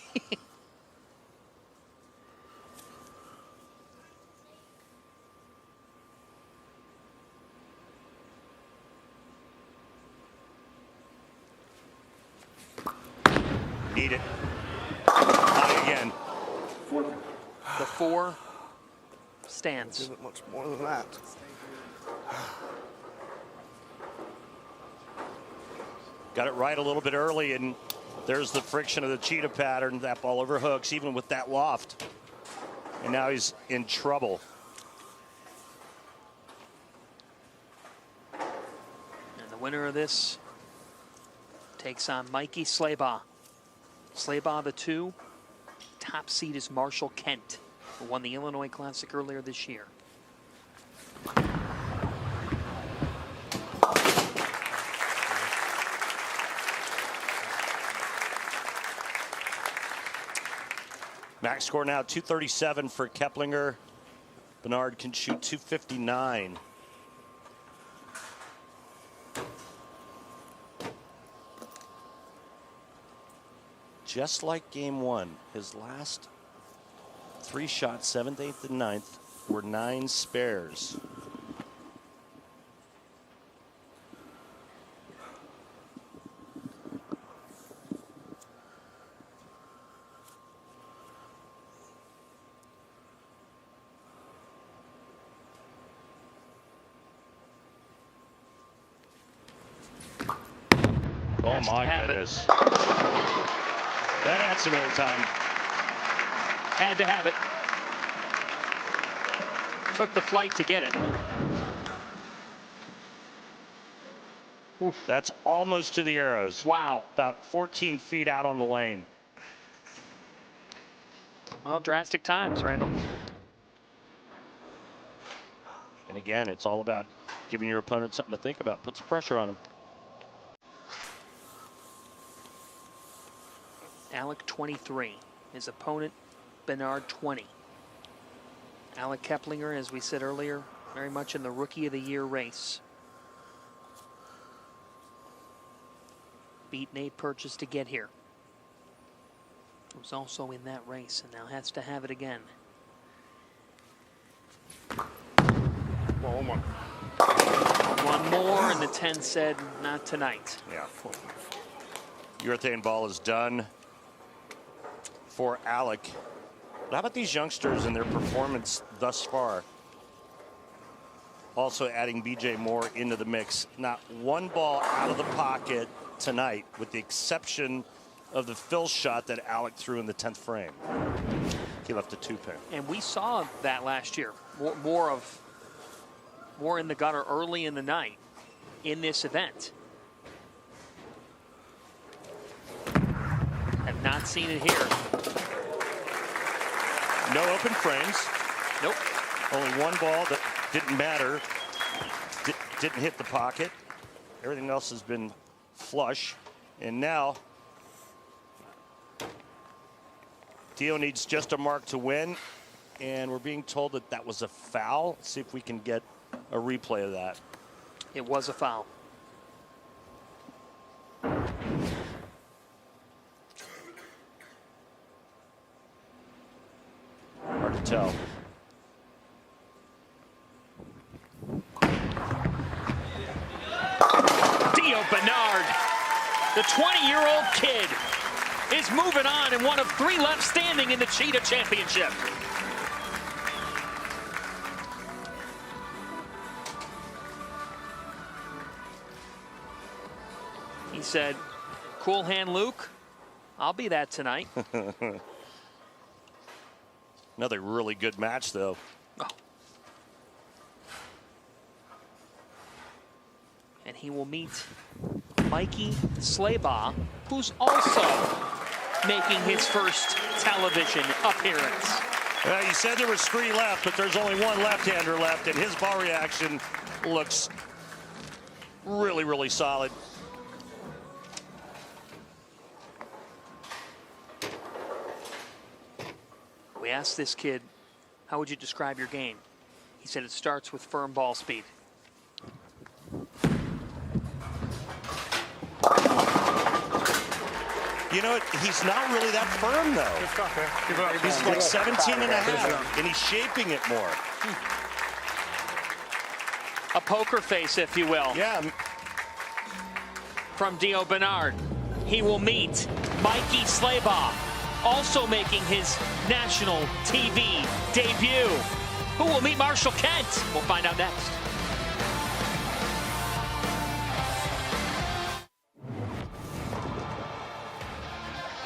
[SPEAKER 2] Need it. High again.
[SPEAKER 5] The 4 stands.
[SPEAKER 8] Isn't much more than that.
[SPEAKER 2] Got it right a little bit early, and there's the friction of the cheetah pattern. That ball over hooks, even with that loft. And now he's in trouble.
[SPEAKER 5] And the winner of this takes on Mikey Slaybaugh. Slaybaugh the 2. Top seed is Marshall Kent, who won the Illinois Classic earlier this year.
[SPEAKER 2] Max score now 237 for Keplinger. Bernard can shoot 259. just like game one. His last 3 shots, 7th, 8th, and 9th, were 9 spares. Oh my goodness. That had some air time.
[SPEAKER 5] Had to have it. Took the flight to get it.
[SPEAKER 2] That's almost to the arrows.
[SPEAKER 5] Wow.
[SPEAKER 2] About 14 feet out on the lane.
[SPEAKER 5] Well, drastic times, Randall.
[SPEAKER 2] And again, it's all about giving your opponent something to think about. Put some pressure on him.
[SPEAKER 5] Alec 23. His opponent, Bernard 20. Alec Keplinger, as we said earlier, very much in the Rookie of the Year race. Beat Nate Purchase to get here. Was also in that race and now has to have it again.
[SPEAKER 2] Oh my.
[SPEAKER 5] One more, and the 10 said, not tonight.
[SPEAKER 2] Yeah. Urethane ball is done for Alec. But how about these youngsters and their performance thus far? Also adding BJ Moore into the mix. Not one ball out of the pocket tonight, with the exception of the fill shot that Alec threw in the 10th frame. He left a 2-pin.
[SPEAKER 5] And we saw that last year. More in the gutter early in the night in this event. Have not seen it here.
[SPEAKER 2] No open frames.
[SPEAKER 5] Nope.
[SPEAKER 2] Only one ball that didn't matter. Didn't hit the pocket. Everything else has been flush. And now Dio needs just a mark to win. And we're being told that that was a foul. Let's see if we can get a replay of that.
[SPEAKER 5] It was a foul.
[SPEAKER 2] Hard to tell.
[SPEAKER 5] Dio Bernard, the 20-year-old kid, is moving on and one of 3 left standing in the Cheetah Championship. He said, cool hand Luke, I'll be that tonight.
[SPEAKER 2] Another really good match, though.
[SPEAKER 5] Oh. And he will meet Mikey Slaybaugh, who's also making his first television appearance.
[SPEAKER 2] Well, you said there was 3 left, but there's only 1 left-hander left, and his ball reaction looks really, really solid.
[SPEAKER 5] We asked this kid, how would you describe your game? He said it starts with firm ball speed.
[SPEAKER 2] You know, he's not really that firm, though. He's like 17 and a half, and he's shaping it more.
[SPEAKER 5] A poker face, if you will.
[SPEAKER 2] Yeah.
[SPEAKER 5] From Dio Bernard. He will meet Mikey Slaybaugh, also making his national TV debut. Who will meet Marshall Kent? We'll find out next.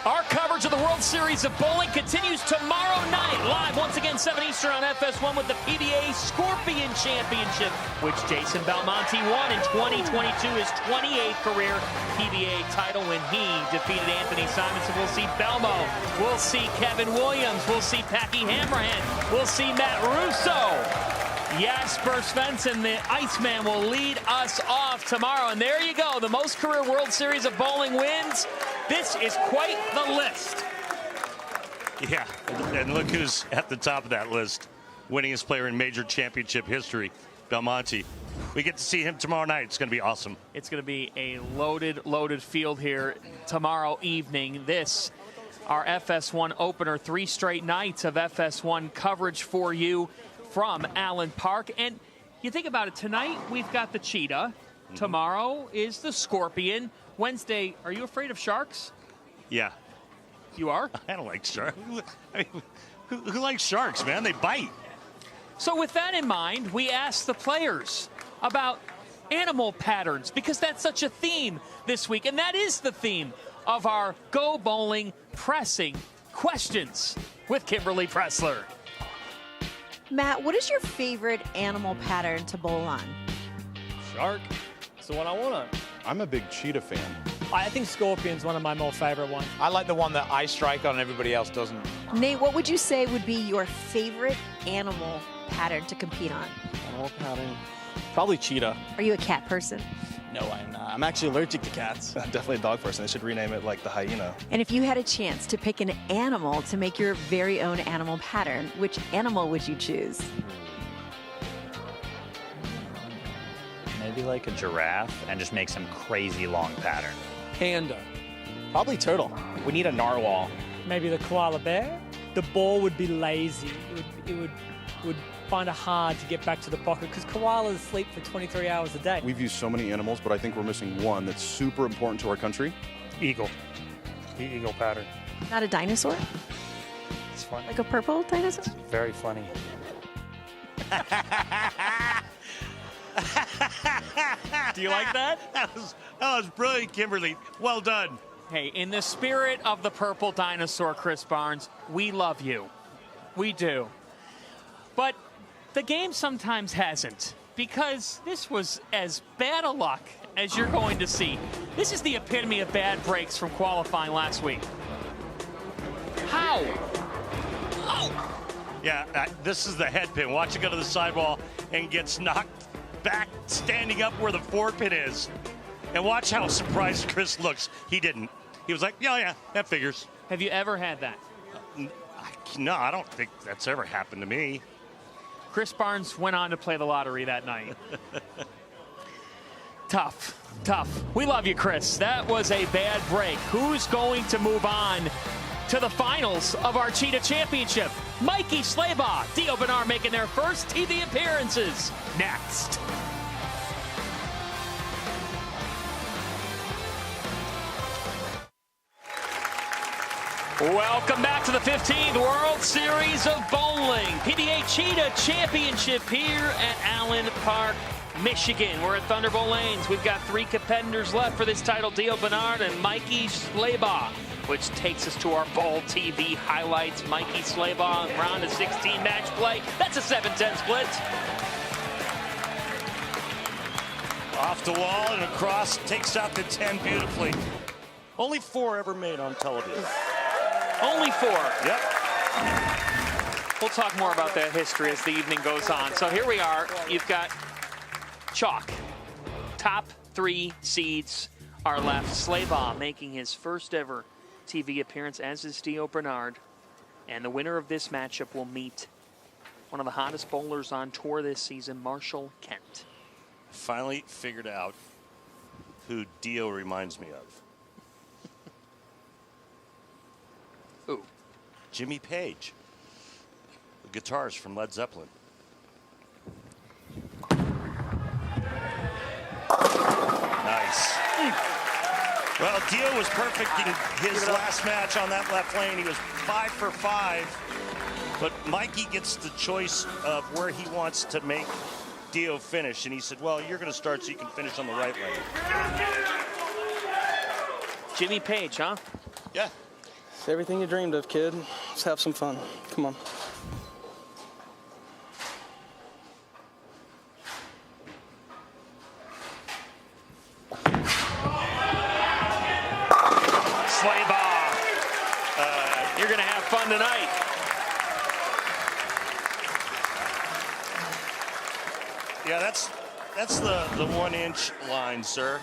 [SPEAKER 5] Our coverage of the World Series of Bowling continues tomorrow night, live once again 7 Eastern on FS1 with the PBA Scorpion Championship, which Jason Belmonte won in 2022, his 28th career PBA title when he defeated Anthony Simonson. We'll see Belmo, we'll see Kevin Williams, we'll see Packy Hammerhand, we'll see Matt Russo. Jasper Svensson, the Iceman, will lead us off tomorrow. And there you go, the most career World Series of Bowling wins. This is quite the list.
[SPEAKER 2] Yeah, and look who's at the top of that list. Winningest player in major championship history, Belmonte. We get to see him tomorrow night. It's going to be awesome.
[SPEAKER 5] It's going to be a loaded field here tomorrow evening. This our FS1 opener. 3 straight nights of FS1 coverage for you from Allen Park. And you think about it, tonight we've got the Cheetah. Tomorrow is the Scorpion. Wednesday, are you afraid of sharks?
[SPEAKER 2] Yeah.
[SPEAKER 5] You are?
[SPEAKER 2] I don't like sharks. I mean, who likes sharks, man? They bite.
[SPEAKER 5] So with that in mind, we asked the players about animal patterns, because that's such a theme this week. And that is the theme of our Go Bowling Pressing Questions with Kimberly Pressler.
[SPEAKER 8] Matt, what is your favorite animal pattern to bowl on?
[SPEAKER 9] Shark. It's the one I want on.
[SPEAKER 10] I'm a big cheetah fan.
[SPEAKER 9] I think Scorpion's one of my more favorite ones.
[SPEAKER 11] I like the one that I strike on and everybody else doesn't.
[SPEAKER 8] Nate, what would you say would be your favorite animal pattern to compete on?
[SPEAKER 9] Animal pattern. Probably cheetah.
[SPEAKER 8] Are you a cat person?
[SPEAKER 9] No, I'm not. I'm actually allergic to cats.
[SPEAKER 12] I'm definitely a dog person. They should rename it like the hyena.
[SPEAKER 8] And if you had a chance to pick an animal to make your very own animal pattern, which animal would you choose?
[SPEAKER 7] Maybe like a giraffe and just make some crazy long pattern.
[SPEAKER 9] Panda.
[SPEAKER 12] Probably turtle. We need a narwhal.
[SPEAKER 13] Maybe the koala bear. The ball would be lazy. It would find it hard to get back to the pocket because koalas sleep for 23 hours a day.
[SPEAKER 10] We've used so many animals, but I think we're missing one that's super important to our country.
[SPEAKER 12] Eagle. The eagle pattern.
[SPEAKER 8] Not a dinosaur?
[SPEAKER 12] It's fun.
[SPEAKER 8] Like a purple dinosaur?
[SPEAKER 12] Very funny.
[SPEAKER 5] Do you like that?
[SPEAKER 2] That was brilliant, Kimberly. Well done.
[SPEAKER 5] Hey, in the spirit of the purple dinosaur, Chris Barnes, we love you. We do. But the game sometimes hasn't, because this was as bad a luck as you're going to see. This is the epitome of bad breaks from qualifying last week. How? Oh!
[SPEAKER 2] Yeah, this is the head pin. Watch it go to the sidewall and gets knocked back, standing up where the 4-pin is. And watch how surprised Chris looks. He didn't. He was like, yeah, that figures.
[SPEAKER 5] Have you ever had that?
[SPEAKER 2] No, I don't think that's ever happened to me.
[SPEAKER 5] Chris Barnes went on to play the lottery that night. Tough. We love you, Chris. That was a bad break. Who's going to move on to the finals of our Cheetah Championship? Mikey Slaybaugh, Dio Bernard making their first TV appearances. Next. Welcome back to the 15th World Series of Bowling. PBA Cheetah Championship here at Allen Park, Michigan. We're at Thunderbolt Lanes. We've got 3 contenders left for this title, Dio Bernard and Mikey Slaybaugh, which takes us to our Bowl TV highlights. Mikey Slaybaugh, round of 16 match play. That's a 7-10 split.
[SPEAKER 2] Off the wall and across, takes out the 10 beautifully. Only 4 ever made on television.
[SPEAKER 5] Only 4.
[SPEAKER 2] Yep.
[SPEAKER 5] We'll talk more about that history as the evening goes on. So here we are. You've got chalk. Top 3 seeds are left. Slaybaugh making his first ever TV appearance, as is Dio Bernard. And the winner of this matchup will meet one of the hottest bowlers on tour this season, Marshall Kent.
[SPEAKER 2] Finally figured out who Dio reminds me of.
[SPEAKER 5] Who?
[SPEAKER 2] Jimmy Page. The guitarist from Led Zeppelin. Nice. Well, Dio was perfect in his last match on that left lane. He was 5 for 5. But Mikey gets the choice of where he wants to make Dio finish. And he said, well, you're going to start so you can finish on the right lane.
[SPEAKER 5] Jimmy Page, huh?
[SPEAKER 2] Yeah.
[SPEAKER 12] It's everything you dreamed of, kid. Let's have some fun. Come on.
[SPEAKER 5] Slaybaugh. You're going to have fun tonight.
[SPEAKER 2] Yeah, that's the 1-inch line, sir.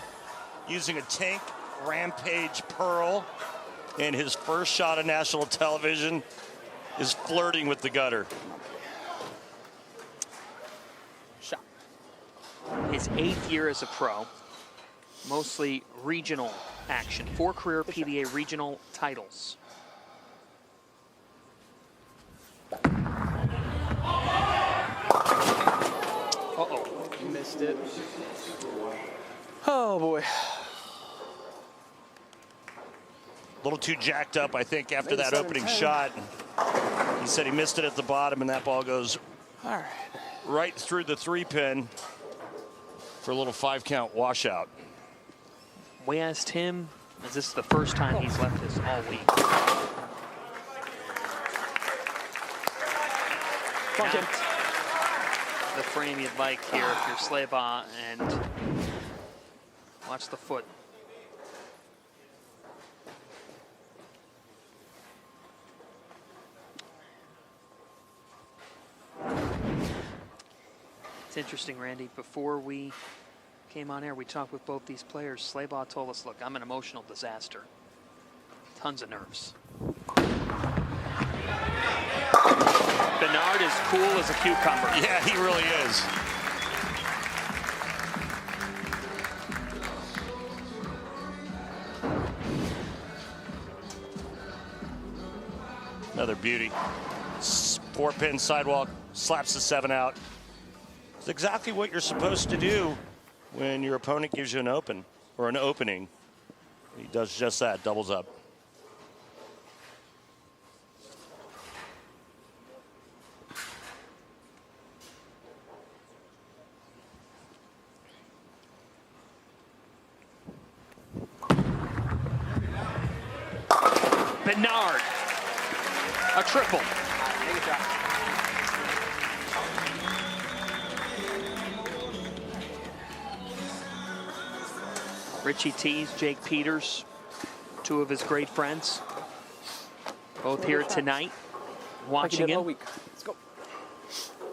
[SPEAKER 2] Using a Tank Rampage Pearl in his first shot of national television is flirting with the gutter.
[SPEAKER 5] Shot. His 8th year as a pro, mostly regional action. 4 career PBA regional titles.
[SPEAKER 12] missed it. Oh, boy.
[SPEAKER 2] A little too jacked up, I think, after that opening shot. He said he missed it at the bottom, and that ball goes right through the 3-pin for a little 5-count washout.
[SPEAKER 5] We asked him, is this the first time he's left this all week? Not the frame you'd like here if you're Slaybaugh, and watch the foot. It's interesting, Randy. Before we came on air, we talked with both these players. Slaybaugh told us, look, I'm an emotional disaster. Tons of nerves. Bernard is cool as a cucumber.
[SPEAKER 2] Yeah, he really is. Another beauty. 4-pin sidewalk, slaps the 7 out. It's exactly what you're supposed to do when your opponent gives you an open or an opening. He does just that, doubles up.
[SPEAKER 5] Bernard, a triple. Richie Tees, Jake Peters, 2 of his great friends, both here tonight, watching him.
[SPEAKER 12] Let's go.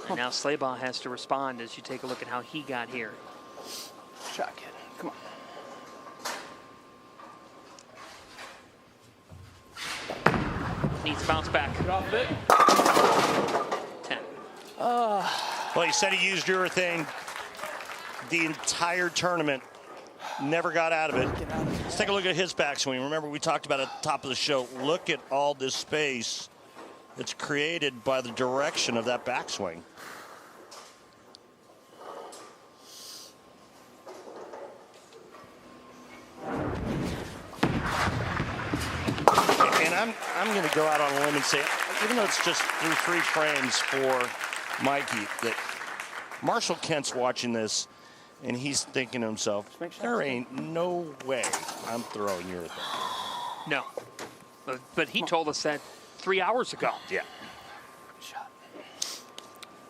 [SPEAKER 5] And now Slaybaugh has to respond as you take a look at how he got here.
[SPEAKER 12] Shot, kid. Come on.
[SPEAKER 5] Needs to bounce back.
[SPEAKER 12] Get off it.
[SPEAKER 5] 10.
[SPEAKER 2] Well, he said he used urethane the entire tournament. Never got out of it. Let's take a look at his backswing. Remember, we talked about at the top of the show. Look at all this space that's created by the direction of that backswing. And I'm going to go out on a limb and say, even though it's just through 3 frames for Mikey, that Marshall Kent's watching this, and he's thinking to himself, there ain't no way I'm throwing urethane.
[SPEAKER 5] No. But he told us that 3 hours ago.
[SPEAKER 2] Yeah.
[SPEAKER 12] Good shot.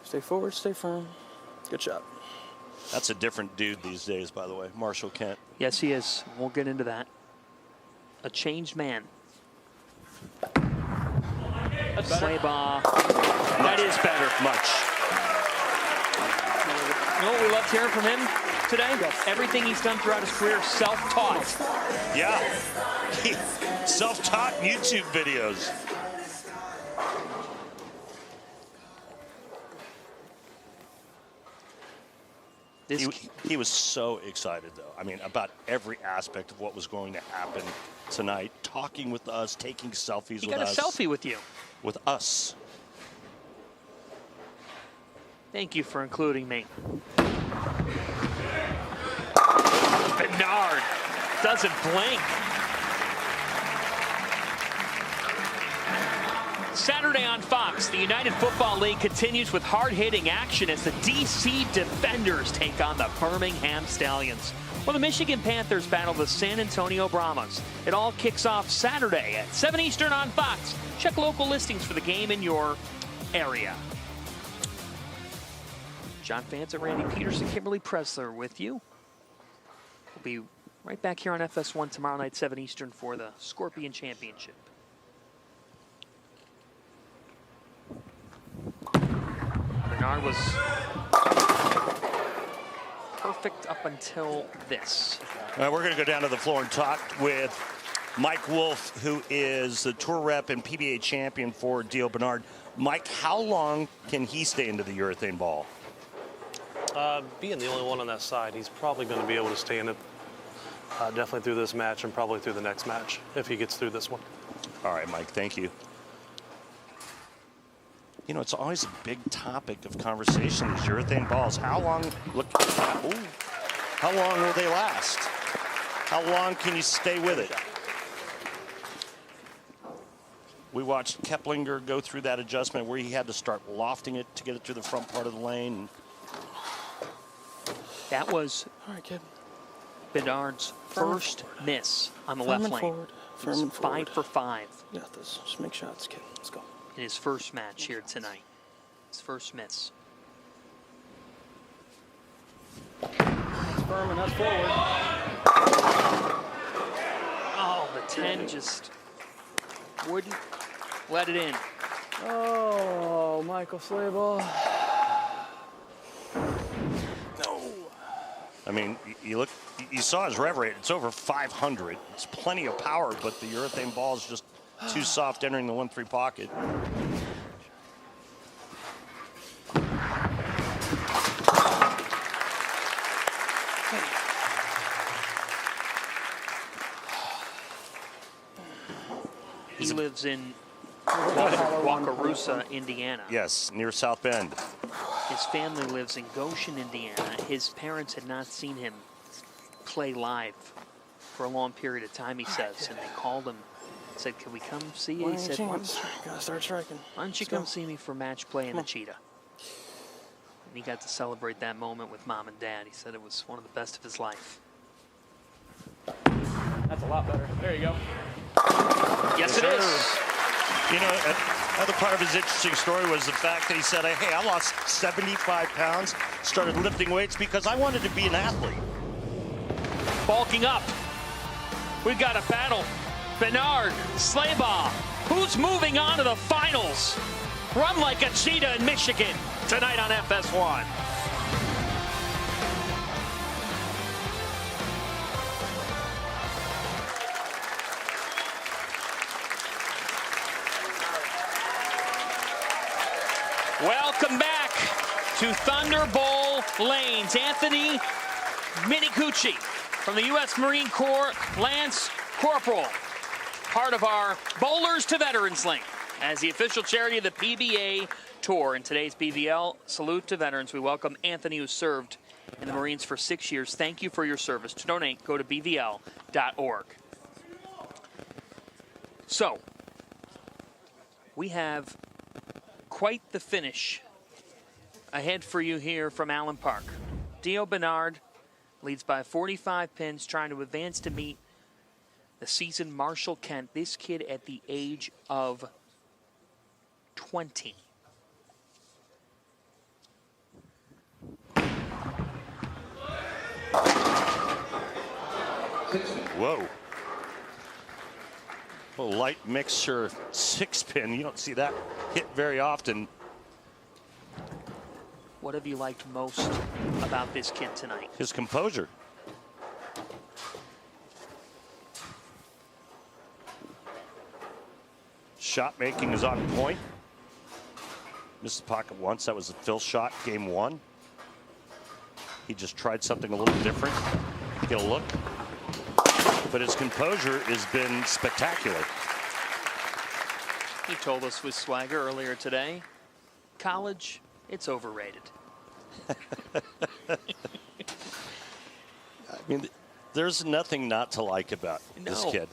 [SPEAKER 12] Stay forward, stay firm. Good shot.
[SPEAKER 2] That's a different dude these days, by the way, Marshall Kent.
[SPEAKER 5] Yes, he is. We'll get into that. A changed man. Slaybaugh. That is better.
[SPEAKER 2] Much.
[SPEAKER 5] You know what we loved hearing from him today? Everything he's done throughout his career, self-taught.
[SPEAKER 2] Yeah. Self-taught YouTube videos. He was so excited, though. I mean, about every aspect of what was going to happen tonight. Talking with us, taking selfies with us.
[SPEAKER 5] He got a selfie with you.
[SPEAKER 2] With us.
[SPEAKER 5] Thank you for including me. Bernard doesn't blink. Saturday on Fox, the United Football League continues with hard-hitting action as the DC Defenders take on the Birmingham Stallions, while the Michigan Panthers battle the San Antonio Brahmas. It all kicks off Saturday at 7 Eastern on Fox. Check local listings for the game in your area. John Fanta, Randy Pedersen, Kimberly Pressler with you. We'll be right back here on FS1 tomorrow night, 7 Eastern, for the Scorpion Championship. Bernard was perfect up until this.
[SPEAKER 2] We're going to go down to the floor and talk with Mike Wolf, who is the tour rep and PBA champion for Dio Bernard. Mike, how long can he stay into the urethane ball?
[SPEAKER 14] Being the only one on that side, he's probably going to be able to stay in it definitely through this match and probably through the next match if he gets through this one.
[SPEAKER 2] All right, Mike, thank you. You know, it's always a big topic of conversation, these urethane balls. How long, look, ooh, how long will they last? How long can you stay with it? We watched Keplinger go through that adjustment where he had to start lofting it to get it to the front part of the lane.
[SPEAKER 5] That was
[SPEAKER 12] All right, kid.
[SPEAKER 5] Bedard's first miss on the left lane.
[SPEAKER 12] Forward. Firm and forward.
[SPEAKER 5] 5 for 5.
[SPEAKER 12] You got this. Just make shots, kid. Let's go.
[SPEAKER 5] In his first match here tonight. His first miss.
[SPEAKER 12] That's firm and that's forward.
[SPEAKER 5] Oh, the 10 just wouldn't let it in.
[SPEAKER 12] Oh, Michael Slayball.
[SPEAKER 2] I mean, you look, you saw his rev rate. It's over 500. It's plenty of power, but the urethane ball is just too soft entering the 1-3 pocket.
[SPEAKER 5] He lives in Wakarusa, Indiana.
[SPEAKER 2] Yes, near South Bend.
[SPEAKER 5] His family lives in Goshen, Indiana. His parents had not seen him play live for a long period of time, he says. And they called him, said, "Can we come see you?" He said,
[SPEAKER 12] Gotta start striking.
[SPEAKER 5] "Why don't you come see me for match play in the Cheetah?" And he got to celebrate that moment with Mom and Dad. He said it was one of the best of his life.
[SPEAKER 13] That's a lot better. There you go.
[SPEAKER 5] Yes, it is.
[SPEAKER 2] You know, another part of his interesting story was the fact that he said, "Hey, I lost 75 pounds, started lifting weights because I wanted to be an athlete."
[SPEAKER 5] Bulking up. We've got a battle. Bernard, Slayball. Who's moving on to the finals? Run like a cheetah in Michigan tonight on FS1. Welcome back to Thunder Bowl lanes. Anthony Minicucci from the U.S. Marine Corps, Lance Corporal, part of our Bowlers to Veterans lane as the official charity of the PBA Tour. In today's BVL Salute to Veterans, we welcome Anthony, who served in the Marines for 6 years. Thank you for your service. To donate, go to bvl.org. So, we have quite the finish ahead for you here from Allen Park. Dio Bernard leads by 45 pins, trying to advance to meet the seasoned Marshall Kent. This kid at the age of 20.
[SPEAKER 2] Whoa. A light mixture 6-pin. You don't see that hit very often.
[SPEAKER 5] What have you liked most about this kid tonight?
[SPEAKER 2] His composure. Shot making is on point. Missed the pocket once. That was a Phil shot, game 1. He just tried something a little different. Get a look. But his composure has been spectacular.
[SPEAKER 5] He told us with swagger earlier today, college, it's overrated.
[SPEAKER 2] I mean, there's nothing not to like about this kid.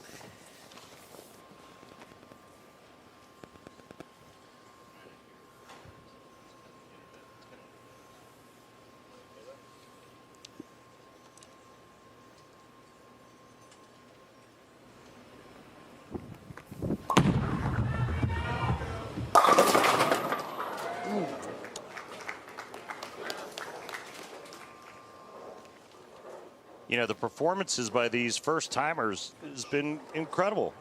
[SPEAKER 2] You know, the performances by these first-timers has been incredible.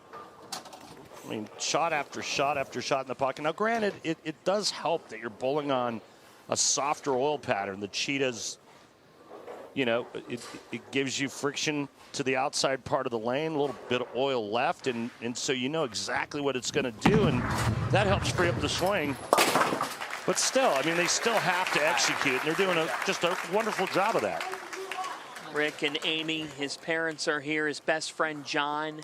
[SPEAKER 2] I mean, shot after shot after shot in the pocket. Now, granted, it does help that you're bowling on a softer oil pattern. The Cheetah's, you know, it gives you friction to the outside part of the lane, a little bit of oil left, and so you know exactly what it's going to do, and that helps free up the swing. But still, I mean, they still have to execute, and they're doing just a wonderful job of that.
[SPEAKER 5] Rick and Amy, his parents are here, his best friend John.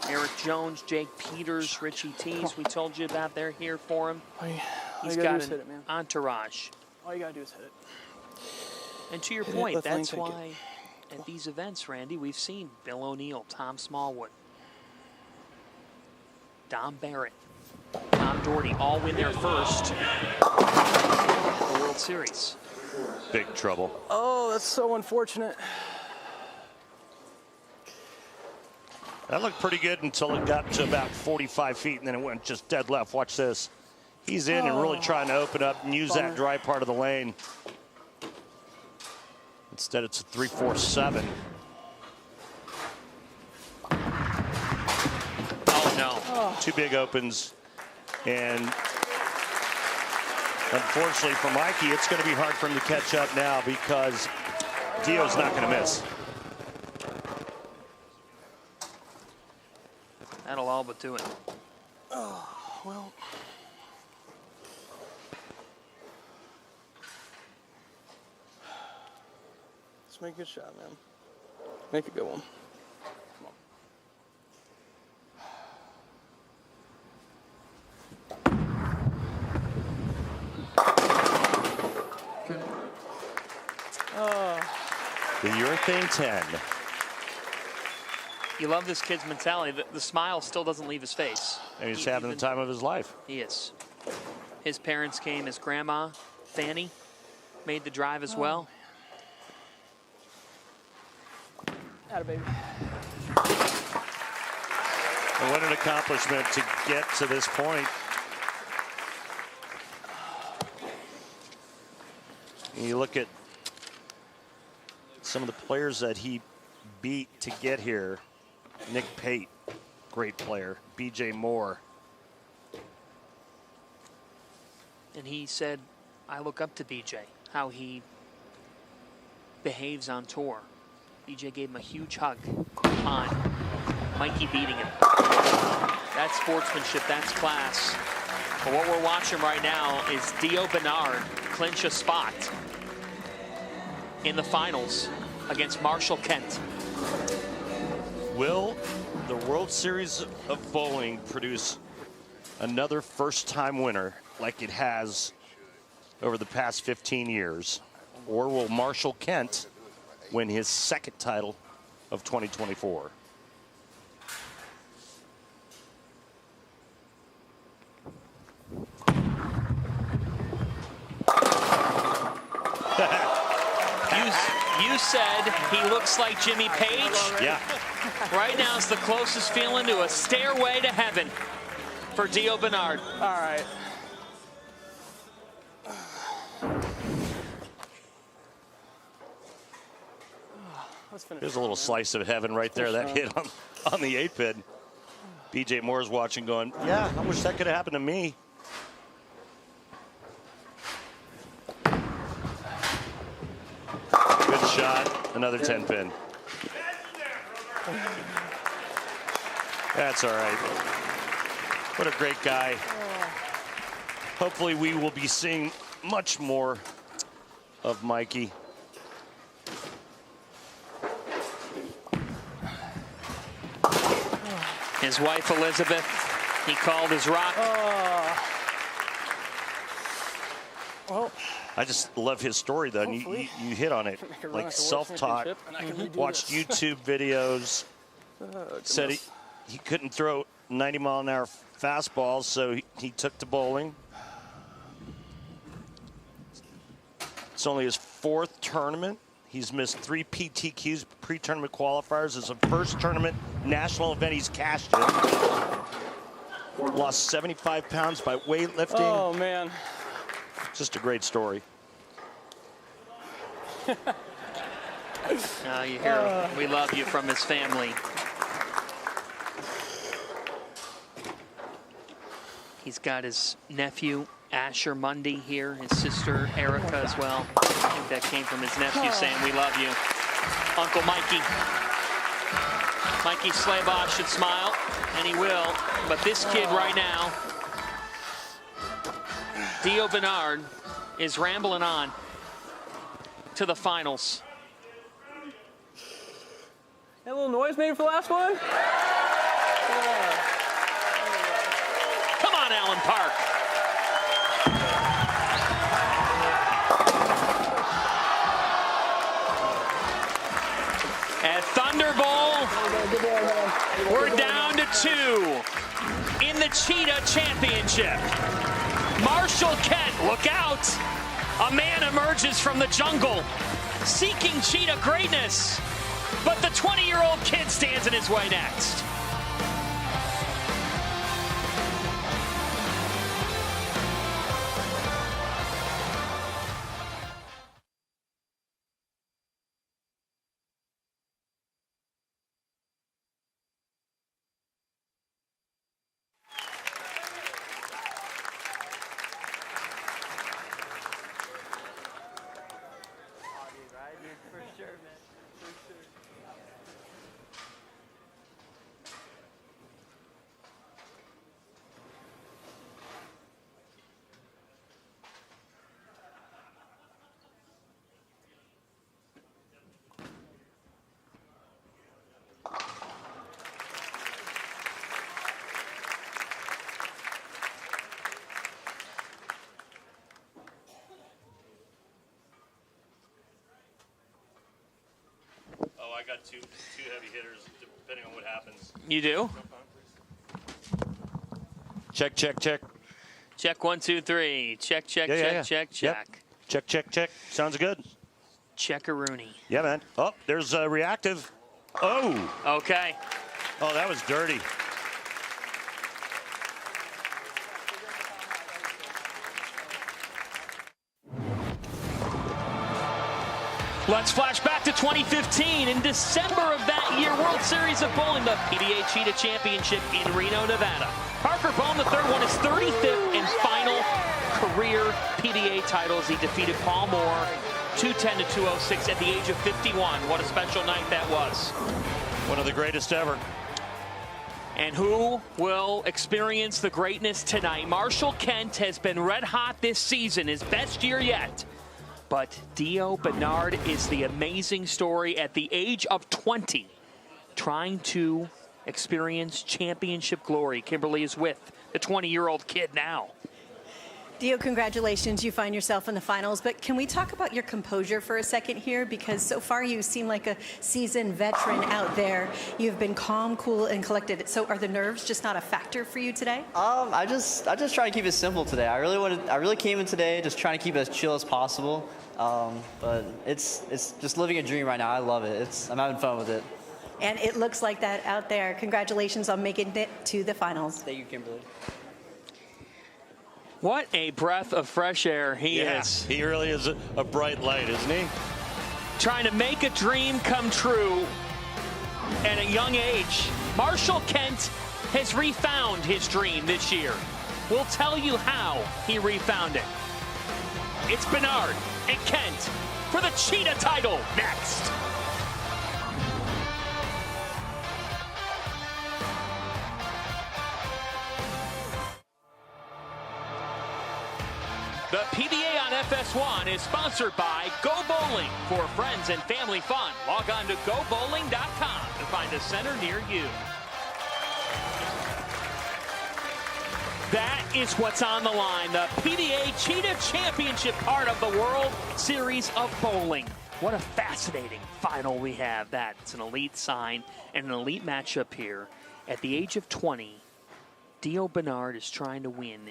[SPEAKER 5] Eric Jones, Jake Peters, Richie Tees, we told you about. They're here for him. He's got an entourage.
[SPEAKER 9] All you gotta do is hit it.
[SPEAKER 5] And to your point, that's why at these events, Randy, we've seen Bill O'Neill, Tom Smallwood, Dom Barrett, Tom Doherty all win their first the World Series.
[SPEAKER 2] Big trouble.
[SPEAKER 9] Oh, that's so unfortunate.
[SPEAKER 2] That looked pretty good until it got to about 45 feet, and then it went just dead left. Watch this. He's in and really trying to open up and use that dry part of the lane. Instead, it's a 3-4-7.
[SPEAKER 5] Oh, no.
[SPEAKER 2] Two big opens. And unfortunately for Mikey, it's going to be hard for him to catch up now because Dio's not going to miss.
[SPEAKER 5] That'll all but do it.
[SPEAKER 9] Oh, well. Let's make a good shot, man. Make a good one.
[SPEAKER 2] Come on. The urethane 10.
[SPEAKER 5] You love this kid's mentality. The smile still doesn't leave his face.
[SPEAKER 2] And he's having the time of his life.
[SPEAKER 5] He is. His parents came. His grandma, Fanny, made the drive as well.
[SPEAKER 9] Atta baby.
[SPEAKER 2] And what an accomplishment to get to this point. And you look at some of the players that he beat to get here. Nick Pate, great player. BJ Moore.
[SPEAKER 5] And he said, I look up to BJ, how he behaves on tour. BJ gave him a huge hug on Mikey beating him. That's sportsmanship, that's class. But what we're watching right now is Dio Bernard clinch a spot in the finals against Marshall Kent.
[SPEAKER 2] Will the World Series of Bowling produce another first-time winner like it has over the past 15 years? Or will Marshall Kent win his second title of 2024?
[SPEAKER 5] You said he looks like Jimmy Page.
[SPEAKER 2] Yeah.
[SPEAKER 5] Right now is the closest feeling to a stairway to heaven for Dio Bernard.
[SPEAKER 9] All right.
[SPEAKER 2] There's a little slice of heaven right there. That hit on the 8-pin. BJ Moore's watching going, yeah, I wish that could have happened to me. Good shot. Another 10-pin. That's all right. What a great guy. Hopefully we will be seeing much more of Mikey.
[SPEAKER 5] His wife, Elizabeth, he called his rock.
[SPEAKER 9] Well,
[SPEAKER 2] I just love his story, though. And you hit on it. Like self-taught, watched YouTube videos, said he couldn't throw 90-mile-an-hour fastballs, so he took to bowling. It's only his 4th tournament. He's missed 3 PTQs, pre-tournament qualifiers. It's the first tournament national event he's cashed in. Lost 75 pounds by weightlifting.
[SPEAKER 9] oh, man.
[SPEAKER 2] Just a great story.
[SPEAKER 5] Now you hear, we love you from his family. He's got his nephew, Asher Mundy here, his sister, Erica, as well. I think that came from his nephew saying, we love you. Uncle Mikey. Mikey Slaybaugh should smile, and he will. But this kid right now, Dio Bernard, is rambling on to the finals.
[SPEAKER 9] That little noise made for the last one?
[SPEAKER 5] Allen Park. At Thunderbolt, we're down to 2 in the Cheetah Championship. Marshall Kent, look out. A man emerges from the jungle, seeking Cheetah greatness. But the 20-year-old kid stands in his way next.
[SPEAKER 2] I got two heavy hitters, depending on what happens.
[SPEAKER 5] You do?
[SPEAKER 2] Check, check, check.
[SPEAKER 5] Check 1, 2, 3. Check, check, check, check, check.
[SPEAKER 2] Yep. Check, check, check. Sounds good.
[SPEAKER 5] Check-a-rooney.
[SPEAKER 2] Yeah, man. Oh, there's reactive. Oh.
[SPEAKER 5] Okay.
[SPEAKER 2] Oh, that was dirty.
[SPEAKER 5] Let's flash back to 2015. In December of that year, World Series of Bowling, the PBA Cheetah Championship in Reno, Nevada. Parker Bohm III won his 35th and final career PBA title as he defeated Paul Moore 210 to 206 at the age of 51. What a special night that was.
[SPEAKER 2] One of the greatest ever.
[SPEAKER 5] And who will experience the greatness tonight? Marshall Kent has been red hot this season, his best year yet. But Dio Bernard is the amazing story at the age of 20, trying to experience championship glory. Kimberly is with the 20-year-old kid now.
[SPEAKER 3] Dio, congratulations. You find yourself in the finals, but can we talk about your composure for a second here? Because so far you seem like a seasoned veteran out there. You've been calm, cool, and collected. So are the nerves just not a factor for you today?
[SPEAKER 15] I just try to keep it simple today. I really came in today just trying to keep it as chill as possible. But it's just living a dream right now. I love it. I'm having fun with it.
[SPEAKER 3] And it looks like that out there. Congratulations on making it to the finals.
[SPEAKER 15] Thank you, Kimberly.
[SPEAKER 5] What a breath of fresh air he is.
[SPEAKER 2] He really is a bright light, isn't he?
[SPEAKER 5] Trying to make a dream come true at a young age. Marshall Kent has refound his dream this year. We'll tell you how he refound it. It's Bernard and Kent for the Cheetah title next. The PBA on FS1 is sponsored by Go Bowling. For friends and family fun, log on to gobowling.com to find a center near you. That is what's on the line. The PBA Cheetah Championship, part of the World Series of Bowling. What a fascinating final we have. That's an elite sign and an elite matchup here. At the age of 20, Dio Bernard is trying to win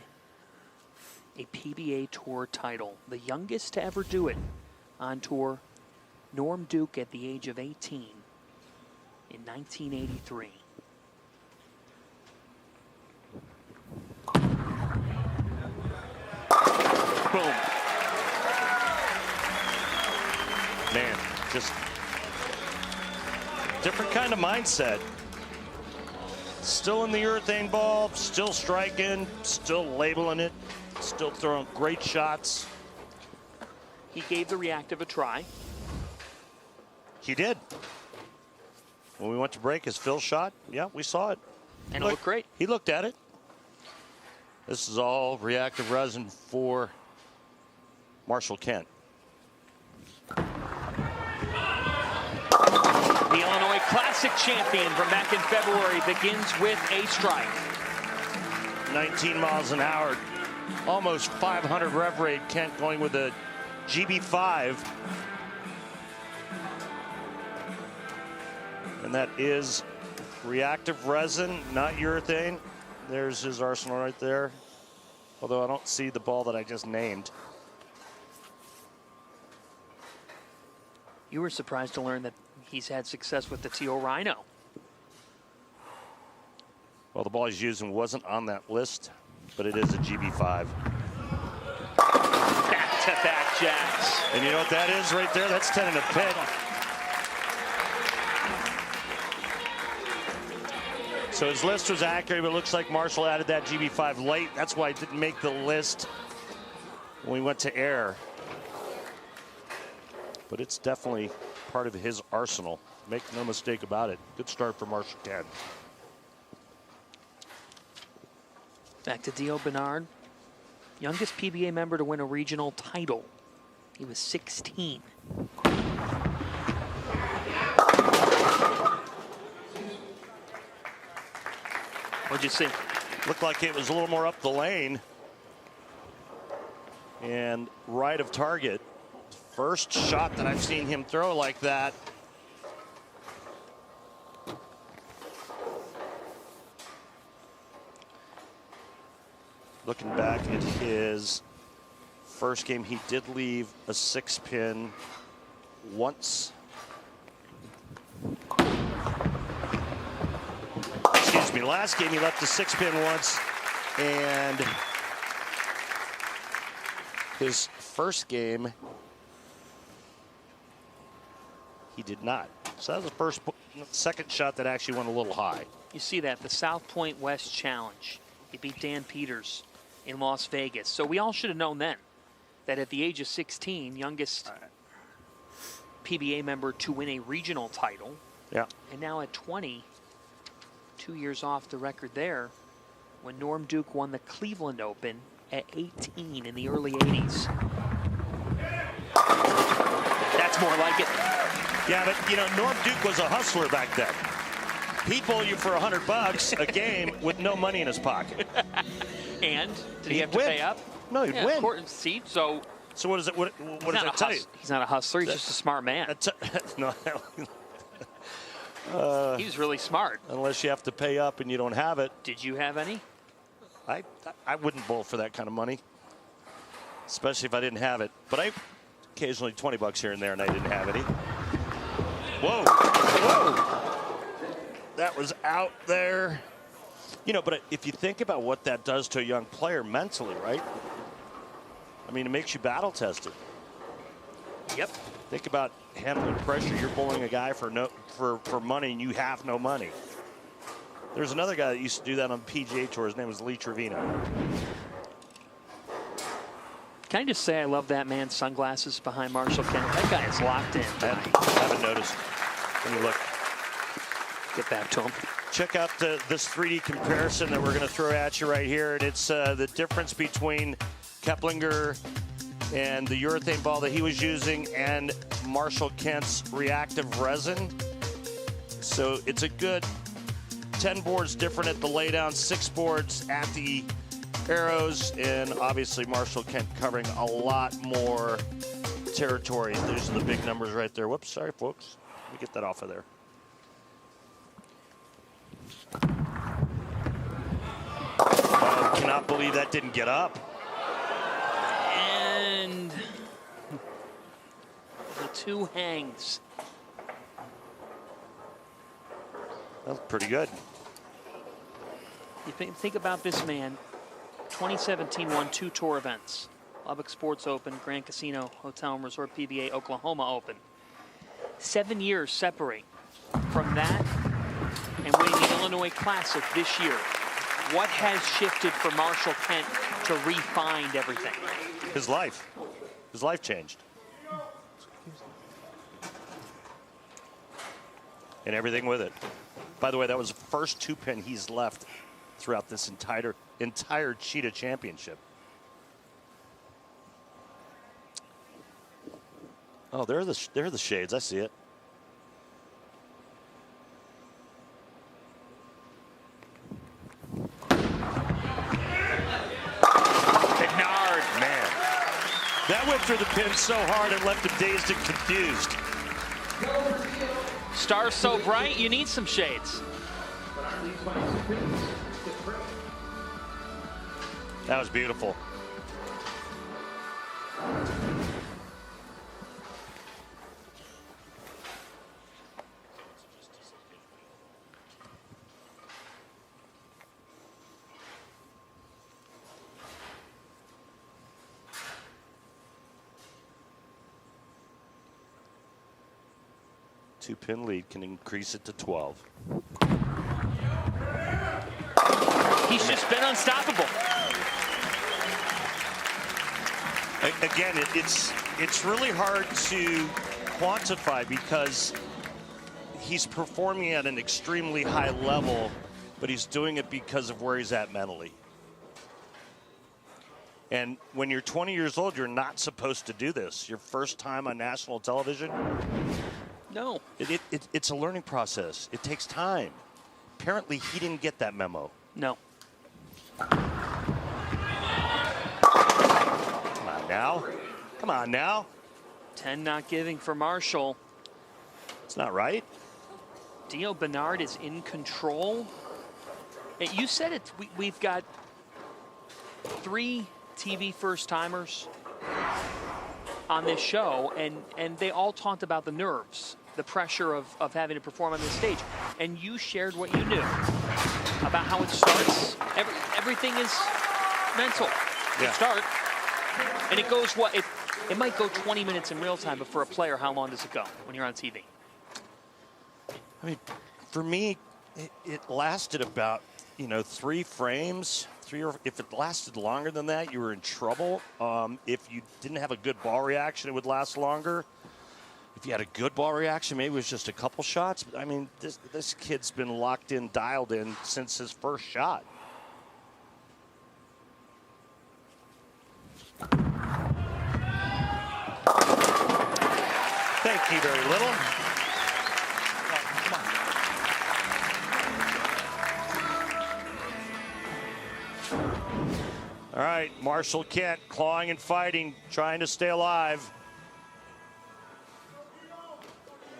[SPEAKER 5] a PBA Tour title, the youngest to ever do it on tour. Norm Duke at the age of 18 in 1983. Boom.
[SPEAKER 2] Man, just different kind of mindset. Still in the urethane ball, still striking, still labeling it, still throwing great shots.
[SPEAKER 5] He gave the reactive a try.
[SPEAKER 2] He did. When we went to break, his fill shot, yeah, we saw it.
[SPEAKER 5] And it looked great.
[SPEAKER 2] He looked at it. This is all reactive resin for Marshall Kent.
[SPEAKER 5] The Illinois Classic champion from back in February begins with a strike.
[SPEAKER 2] 19 miles an hour, almost 500 rev rate. Kent going with a GB5. And that is reactive resin, not urethane. There's his arsenal right there. Although I don't see the ball that I just named.
[SPEAKER 5] You were surprised to learn that he's had success with the Teal Rhino.
[SPEAKER 2] Well, the ball he's using wasn't on that list, but it is a GB5.
[SPEAKER 5] Back-to-back jacks.
[SPEAKER 2] And you know what that is right there? That's 10 in the pit. So his list was accurate, but it looks like Marshall added that GB5 late. That's why it didn't make the list when we went to air. But it's definitely part of his arsenal. Make no mistake about it. Good start for Marshall Kent.
[SPEAKER 5] Back to Dio Bernard, youngest PBA member to win a regional title. He was 16. What'd you see?
[SPEAKER 2] Looked like it was a little more up the lane and right of target. First shot that I've seen him throw like that. Looking back at his first game, he did leave a 6-pin once. Excuse me, last game he left a 6-pin once, and his first game he did not. So that was the second shot that actually went a little high.
[SPEAKER 5] You see that, the South Point West Challenge. He beat Dan Peters in Las Vegas. So we all should have known then that at the age of 16, youngest PBA member to win a regional title.
[SPEAKER 2] Yeah.
[SPEAKER 5] And now at 20, 2 years off the record there, when Norm Duke won the Cleveland Open at 18 in the early 80s. That's more like it.
[SPEAKER 2] Yeah, but you know, Norm Duke was a hustler back then. He'd bowl you for $100 a game with no money in his pocket.
[SPEAKER 5] And did he have to pay up?
[SPEAKER 2] No, he'd win.
[SPEAKER 5] Important seat. So
[SPEAKER 2] what does it? What does that tell you?
[SPEAKER 5] He's not a hustler. He's just a smart man.
[SPEAKER 2] No.
[SPEAKER 5] He was really smart.
[SPEAKER 2] Unless you have to pay up and you don't have it.
[SPEAKER 5] Did you have any?
[SPEAKER 2] I wouldn't bowl for that kind of money, especially if I didn't have it. But I occasionally $20 here and there, and I didn't have any. Whoa, whoa. That was out there. You know, but if you think about what that does to a young player mentally, right? I mean, it makes you battle tested.
[SPEAKER 5] Yep.
[SPEAKER 2] Think about handling pressure. You're bowling a guy for money, and you have no money. There's another guy that used to do that on the PGA Tour. His name was Lee Trevino.
[SPEAKER 5] Can I just say I love that man's sunglasses behind Marshall Kent? That guy is locked in.
[SPEAKER 2] I haven't noticed. Let me look.
[SPEAKER 5] Get back to him.
[SPEAKER 2] Check out this 3D comparison that we're going to throw at you right here. And it's the difference between Keplinger and the urethane ball that he was using and Marshall Kent's reactive resin. So it's a good 10 boards different at the laydown, 6 boards at the arrows, and obviously Marshall Kent covering a lot more territory. Those are the big numbers right there. Whoops, sorry folks. Let me get that off of there. I cannot believe that didn't get up.
[SPEAKER 5] And the 2 hangs.
[SPEAKER 2] That's pretty good.
[SPEAKER 5] You think about this man. 2017 won 2 tour events. Lubbock Sports Open, Grand Casino Hotel and Resort PBA Oklahoma Open. 7 years separate from that and winning the Illinois Classic this year. What has shifted for Marshall Kent to refine everything?
[SPEAKER 2] His life. His life changed. And everything with it. By the way, that was the first 2-pin he's left throughout this entire Cheetah Championship. Oh, there are the shades. I see it. That went through the pin so hard it left him dazed and confused.
[SPEAKER 5] Stars so bright, you need some shades.
[SPEAKER 2] That was beautiful. Two-pin lead can increase it to 12.
[SPEAKER 5] He's just been unstoppable.
[SPEAKER 2] Again, it's really hard to quantify because he's performing at an extremely high level, but he's doing it because of where he's at mentally. And when you're 20 years old, you're not supposed to do this. Your first time on national television.
[SPEAKER 5] No.
[SPEAKER 2] It's a learning process. It takes time. Apparently, he didn't get that memo.
[SPEAKER 5] No.
[SPEAKER 2] Come on now. Come on now.
[SPEAKER 5] 10 not giving for Marshall.
[SPEAKER 2] It's not right.
[SPEAKER 5] Dio Bernard is in control. You said it. We've got 3 TV first-timers on this show, and they all talked about the nerves, the pressure of having to perform on this stage. And you shared what you knew about how it starts. Everything is mental.
[SPEAKER 2] Yeah.
[SPEAKER 5] You start, and it goes what? It might go 20 minutes in real time, but for a player, how long does it go when you're on TV?
[SPEAKER 2] I mean, for me, it lasted about, 3 frames. If it lasted longer than that, you were in trouble. If you didn't have a good ball reaction, it would last longer. If you had a good ball reaction, maybe it was just a couple shots. But I mean, this kid's been locked in, dialed in since his first shot. Thank you very little. All right, Marshall Kent clawing and fighting, trying to stay alive.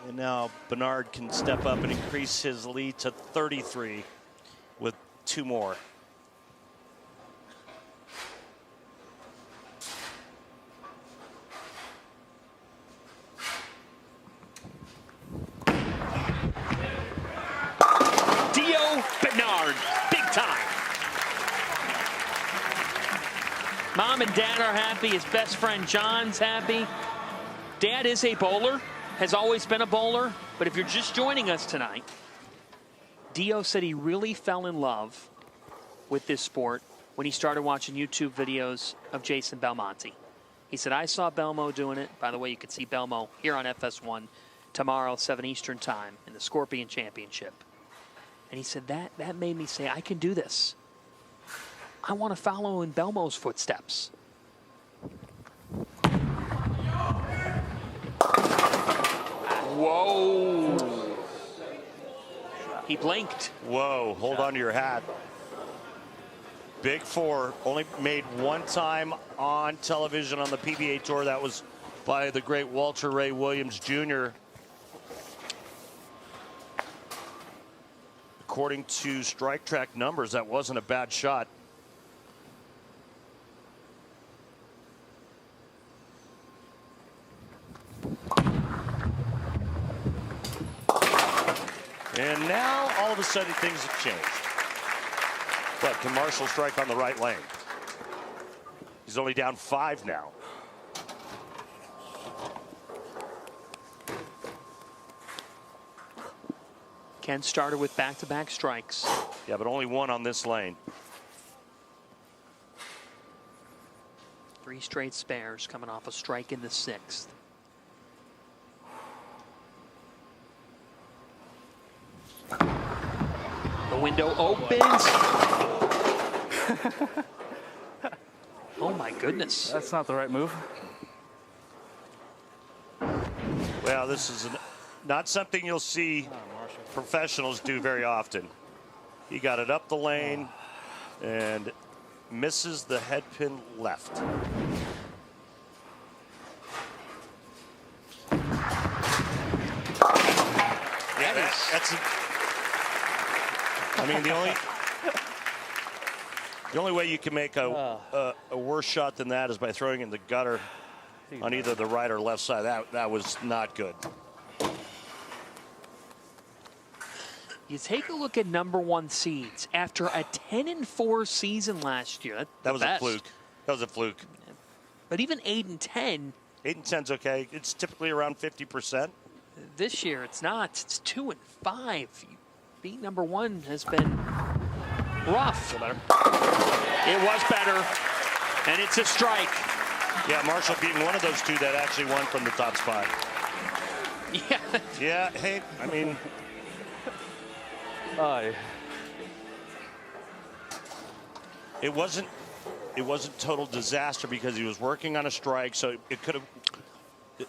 [SPEAKER 2] And now Bernard can step up and increase his lead to 33 with 2 more.
[SPEAKER 5] Dio Bernard, big time. Mom and Dad are happy. His best friend John's happy. Dad is a bowler, has always been a bowler. But if you're just joining us tonight, Dio said he really fell in love with this sport when he started watching YouTube videos of Jason Belmonte. He said, I saw Belmo doing it. By the way, you can see Belmo here on FS1 tomorrow, 7 Eastern time in the Scorpion Championship. And he said, that made me say, I can do this. I want to follow in Belmo's footsteps. Whoa. He blinked.
[SPEAKER 2] Whoa, hold on to your hat. Big 4, only made 1 time on television on the PBA Tour. That was by the great Walter Ray Williams Jr. According to Strike Track numbers, that wasn't a bad shot. And now, all of a sudden, things have changed. But can Marshall strike on the right lane? He's only down 5 now.
[SPEAKER 5] Ken started with back-to-back strikes.
[SPEAKER 2] Yeah, but only 1 on this lane.
[SPEAKER 5] 3 straight spares coming off a strike in the 6th. The window opens. Oh my goodness.
[SPEAKER 12] That's not the right move.
[SPEAKER 2] Well, this is not something you'll see professionals do very often. He got it up the lane and misses the head pin left. mean, the only way you can make a worse shot than that is by throwing it in the gutter on either the right or left side. That was not good.
[SPEAKER 5] You take a look at #1 seeds after a 10-4 season last year.
[SPEAKER 2] That was a fluke. That was a fluke.
[SPEAKER 5] But even 8-10.
[SPEAKER 2] 8-10's okay. It's typically around 50%.
[SPEAKER 5] This year, it's not. It's 2-5. Being #1 has been rough. It was better, and it's a strike.
[SPEAKER 2] Yeah, Marshall being one of those two that actually won from the top spot.
[SPEAKER 5] Yeah.
[SPEAKER 2] Yeah. Hey, I mean. It wasn't total disaster because he was working on a strike, so it could have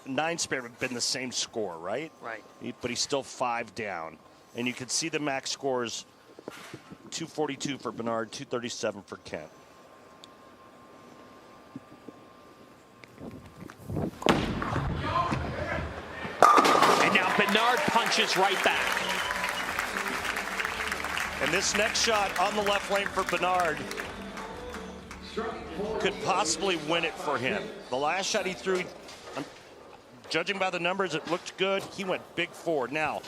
[SPEAKER 2] 9 spare have been the same score, right?
[SPEAKER 5] Right.
[SPEAKER 2] But he's still 5 down, and you can see the max scores: 242 for Bernard, 237 for Kent.
[SPEAKER 5] And now Bernard punches right back.
[SPEAKER 2] And this next shot on the left lane for Bernard could possibly win it for him. The last shot he threw, judging by the numbers, it looked good. He went big forward. Now,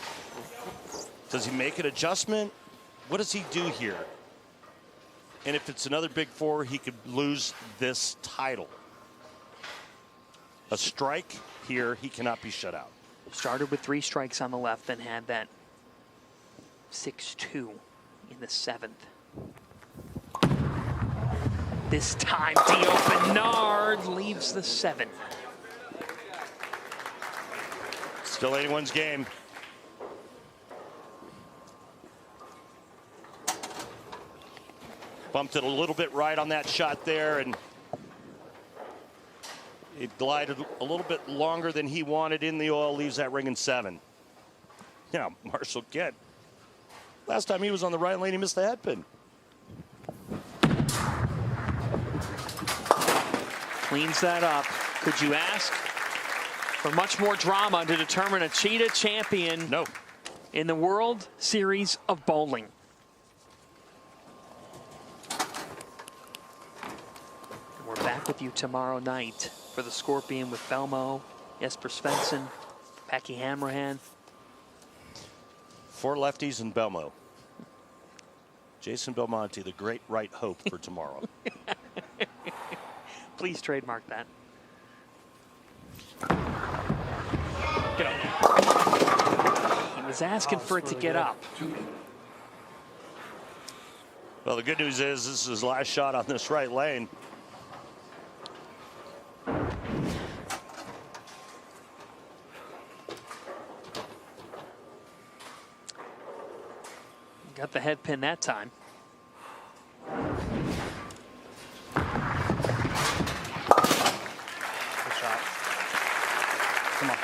[SPEAKER 2] does he make an adjustment? What does he do here? And if it's another big four, he could lose this title. A strike here, he cannot be shut out.
[SPEAKER 5] Started with 3 strikes on the left, then had that 6-2 in the 7th. This time, Dio Bernard leaves the 7.
[SPEAKER 2] Still anyone's game. Bumped it a little bit right on that shot there, and it glided a little bit longer than he wanted in the oil, leaves that ring in 7. Now, Marshall Kent, last time he was on the right lane, he missed the head pin.
[SPEAKER 5] Cleans that up. Could you ask for much more drama to determine a Cheetah champion?
[SPEAKER 2] No.
[SPEAKER 5] In the World Series of Bowling. We're back with you tomorrow night for the Scorpion with Belmo, Jesper Svensson, Becky Hammerhand.
[SPEAKER 2] 4 lefties and Belmo. Jason Belmonte, the great right hope for tomorrow.
[SPEAKER 5] Please trademark that.
[SPEAKER 13] Get up.
[SPEAKER 5] He was asking for it to get up.
[SPEAKER 2] Well, the good news is this is his last shot on this right lane.
[SPEAKER 5] Got the head pin that time.
[SPEAKER 12] Good shot. Come on.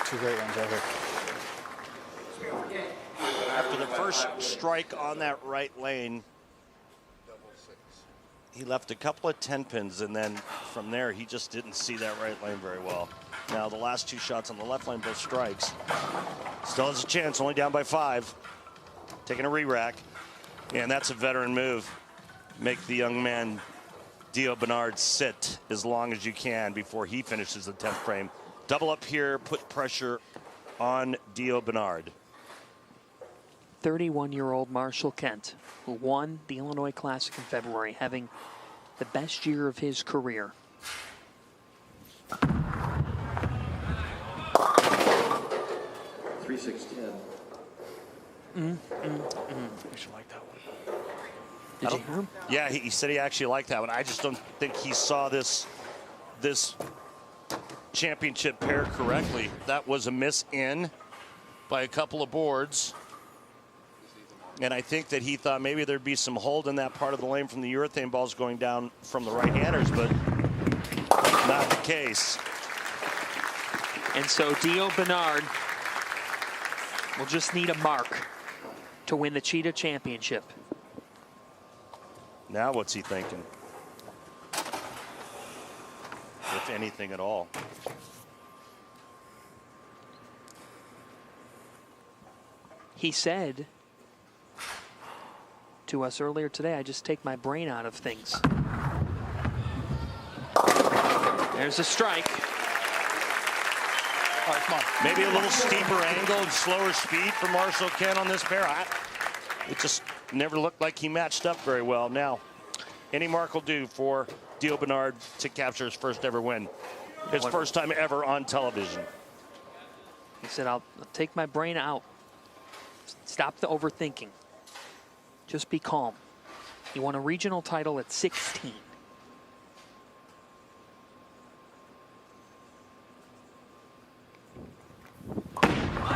[SPEAKER 12] 2 great ones right here.
[SPEAKER 2] After the first strike on that right lane, he left a couple of 10 pins, and then from there, he just didn't see that right lane very well. Now, the last 2 shots on the left lane, both strikes. Still has a chance, only down by 5. Taking a re-rack, and that's a veteran move. Make the young man, Dio Bernard, sit as long as you can before he finishes the 10th frame. Double up here, put pressure on Dio Bernard.
[SPEAKER 5] 31-year-old Marshall Kent, who won the Illinois Classic in February, having the best year of his career.
[SPEAKER 16] 3-6-10.
[SPEAKER 12] You should like that one.
[SPEAKER 5] Did you hear him?
[SPEAKER 2] Yeah, he said he actually liked that one. I just don't think he saw this championship pair correctly. That was a miss in by a couple of boards. And I think that he thought maybe there'd be some hold in that part of the lane from the urethane balls going down from the right-handers, but not the case.
[SPEAKER 5] And so Dio Bernard will just need a mark to win the Cheetah Championship.
[SPEAKER 2] Now what's he thinking? If anything at all.
[SPEAKER 5] He said to us earlier today, I just take my brain out of things. There's a strike.
[SPEAKER 13] All right, come on.
[SPEAKER 2] Maybe a little steeper angle and slower speed for Marshall Kent on this pair. It just never looked like he matched up very well. Now, any mark will do for Dio Bernard to capture his first ever win. His first time ever on television.
[SPEAKER 5] He said, I'll take my brain out. Stop the overthinking. Just be calm. He won a regional title at 16.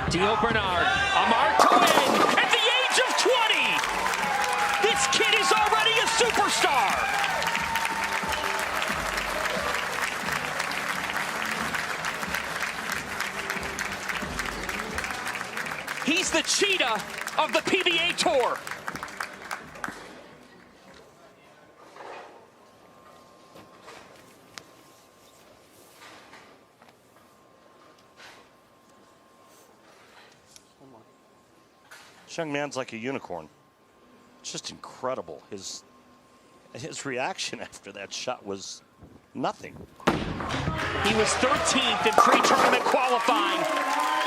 [SPEAKER 5] Dio Bernard, a mark to win at the age of 20. This kid is already a superstar. He's the Cheetah of the PBA Tour.
[SPEAKER 2] This young man's like a unicorn. It's just incredible. His reaction after that shot was nothing.
[SPEAKER 5] He was 13th in pre-tournament qualifying.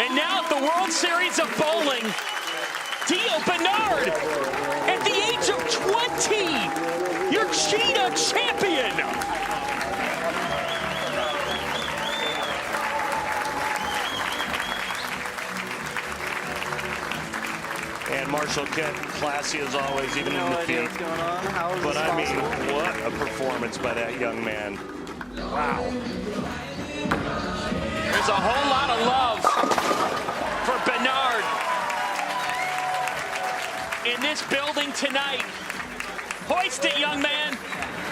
[SPEAKER 5] And now at the World Series of Bowling, Dio Bernard, at the age of 20, your Cheetah champion.
[SPEAKER 2] And Marshall Kent, classy as always, even in the field. But I mean, what a performance by that young man. Wow.
[SPEAKER 5] There's a whole lot of love for Bernard in this building tonight. Hoist it, young man.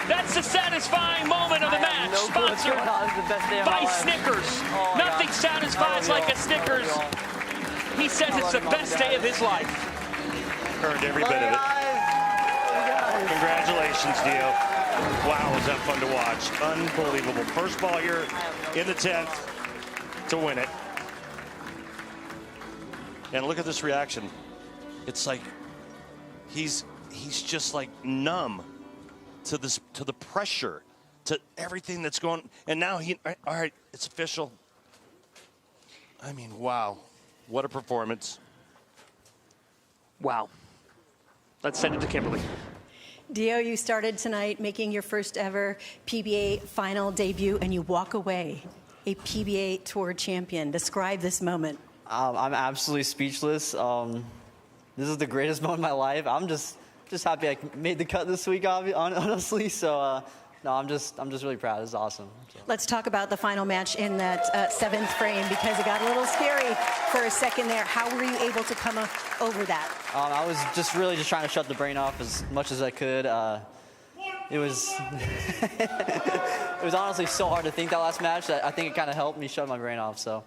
[SPEAKER 5] That's the satisfying moment of the match. Sponsored by Snickers. Nothing satisfies like a Snickers. He says it's the best day of his life.
[SPEAKER 2] Earned every bit of it. Congratulations, Dio. Wow, was that fun to watch. Unbelievable. First ball here in the 10th to win it. And look at this reaction. It's like he's just like numb to the pressure, to everything that's going. And now all right, it's official. I mean, wow. What a performance.
[SPEAKER 5] Wow. Let's send it to Kimberly.
[SPEAKER 3] Dio, you started tonight making your first ever PBA final debut, and you walk away a PBA Tour champion. Describe this moment.
[SPEAKER 15] I'm absolutely speechless. This is the greatest moment of my life. I'm just happy I made the cut this week, honestly. So, no, I'm just really proud. It's awesome. So.
[SPEAKER 3] Let's talk about the final match in that 7th frame, because it got a little scary for a second there. How were you able to come over that?
[SPEAKER 15] I was just trying to shut the brain off as much as I could. It was it was honestly so hard to think that last match that I think it kind of helped me shut my brain off. So.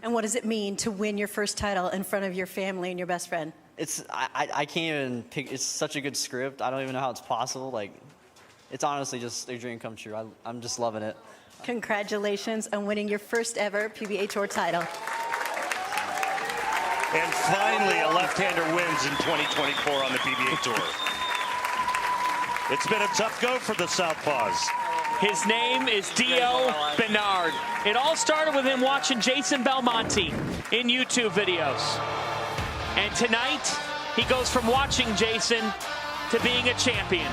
[SPEAKER 3] And what does it mean to win your first title in front of your family and your best friend?
[SPEAKER 15] I can't even pick. It's such a good script. I don't even know how it's possible. Like, it's honestly just a dream come true. I'm just loving it.
[SPEAKER 3] Congratulations on winning your first ever PBA Tour title.
[SPEAKER 2] And finally, a left-hander wins in 2024 on the PBA Tour. It's been a tough go for the Southpaws.
[SPEAKER 5] His name is Dio Bernard. It all started with him watching Jason Belmonte in YouTube videos. And tonight, he goes from watching Jason to being a champion.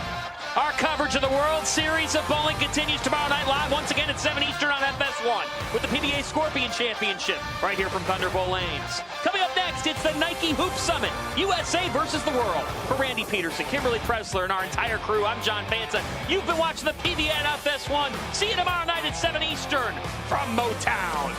[SPEAKER 5] Our coverage of the World Series of Bowling continues tomorrow night live once again at 7 Eastern on FS1 with the PBA Scorpion Championship right here from Thunderbolt Lanes. Coming up next, it's the Nike Hoop Summit, USA versus the world. For Randy Pedersen, Kimberly Pressler, and our entire crew, I'm John Fanta. You've been watching the PBA at FS1. See you tomorrow night at 7 Eastern from Motown.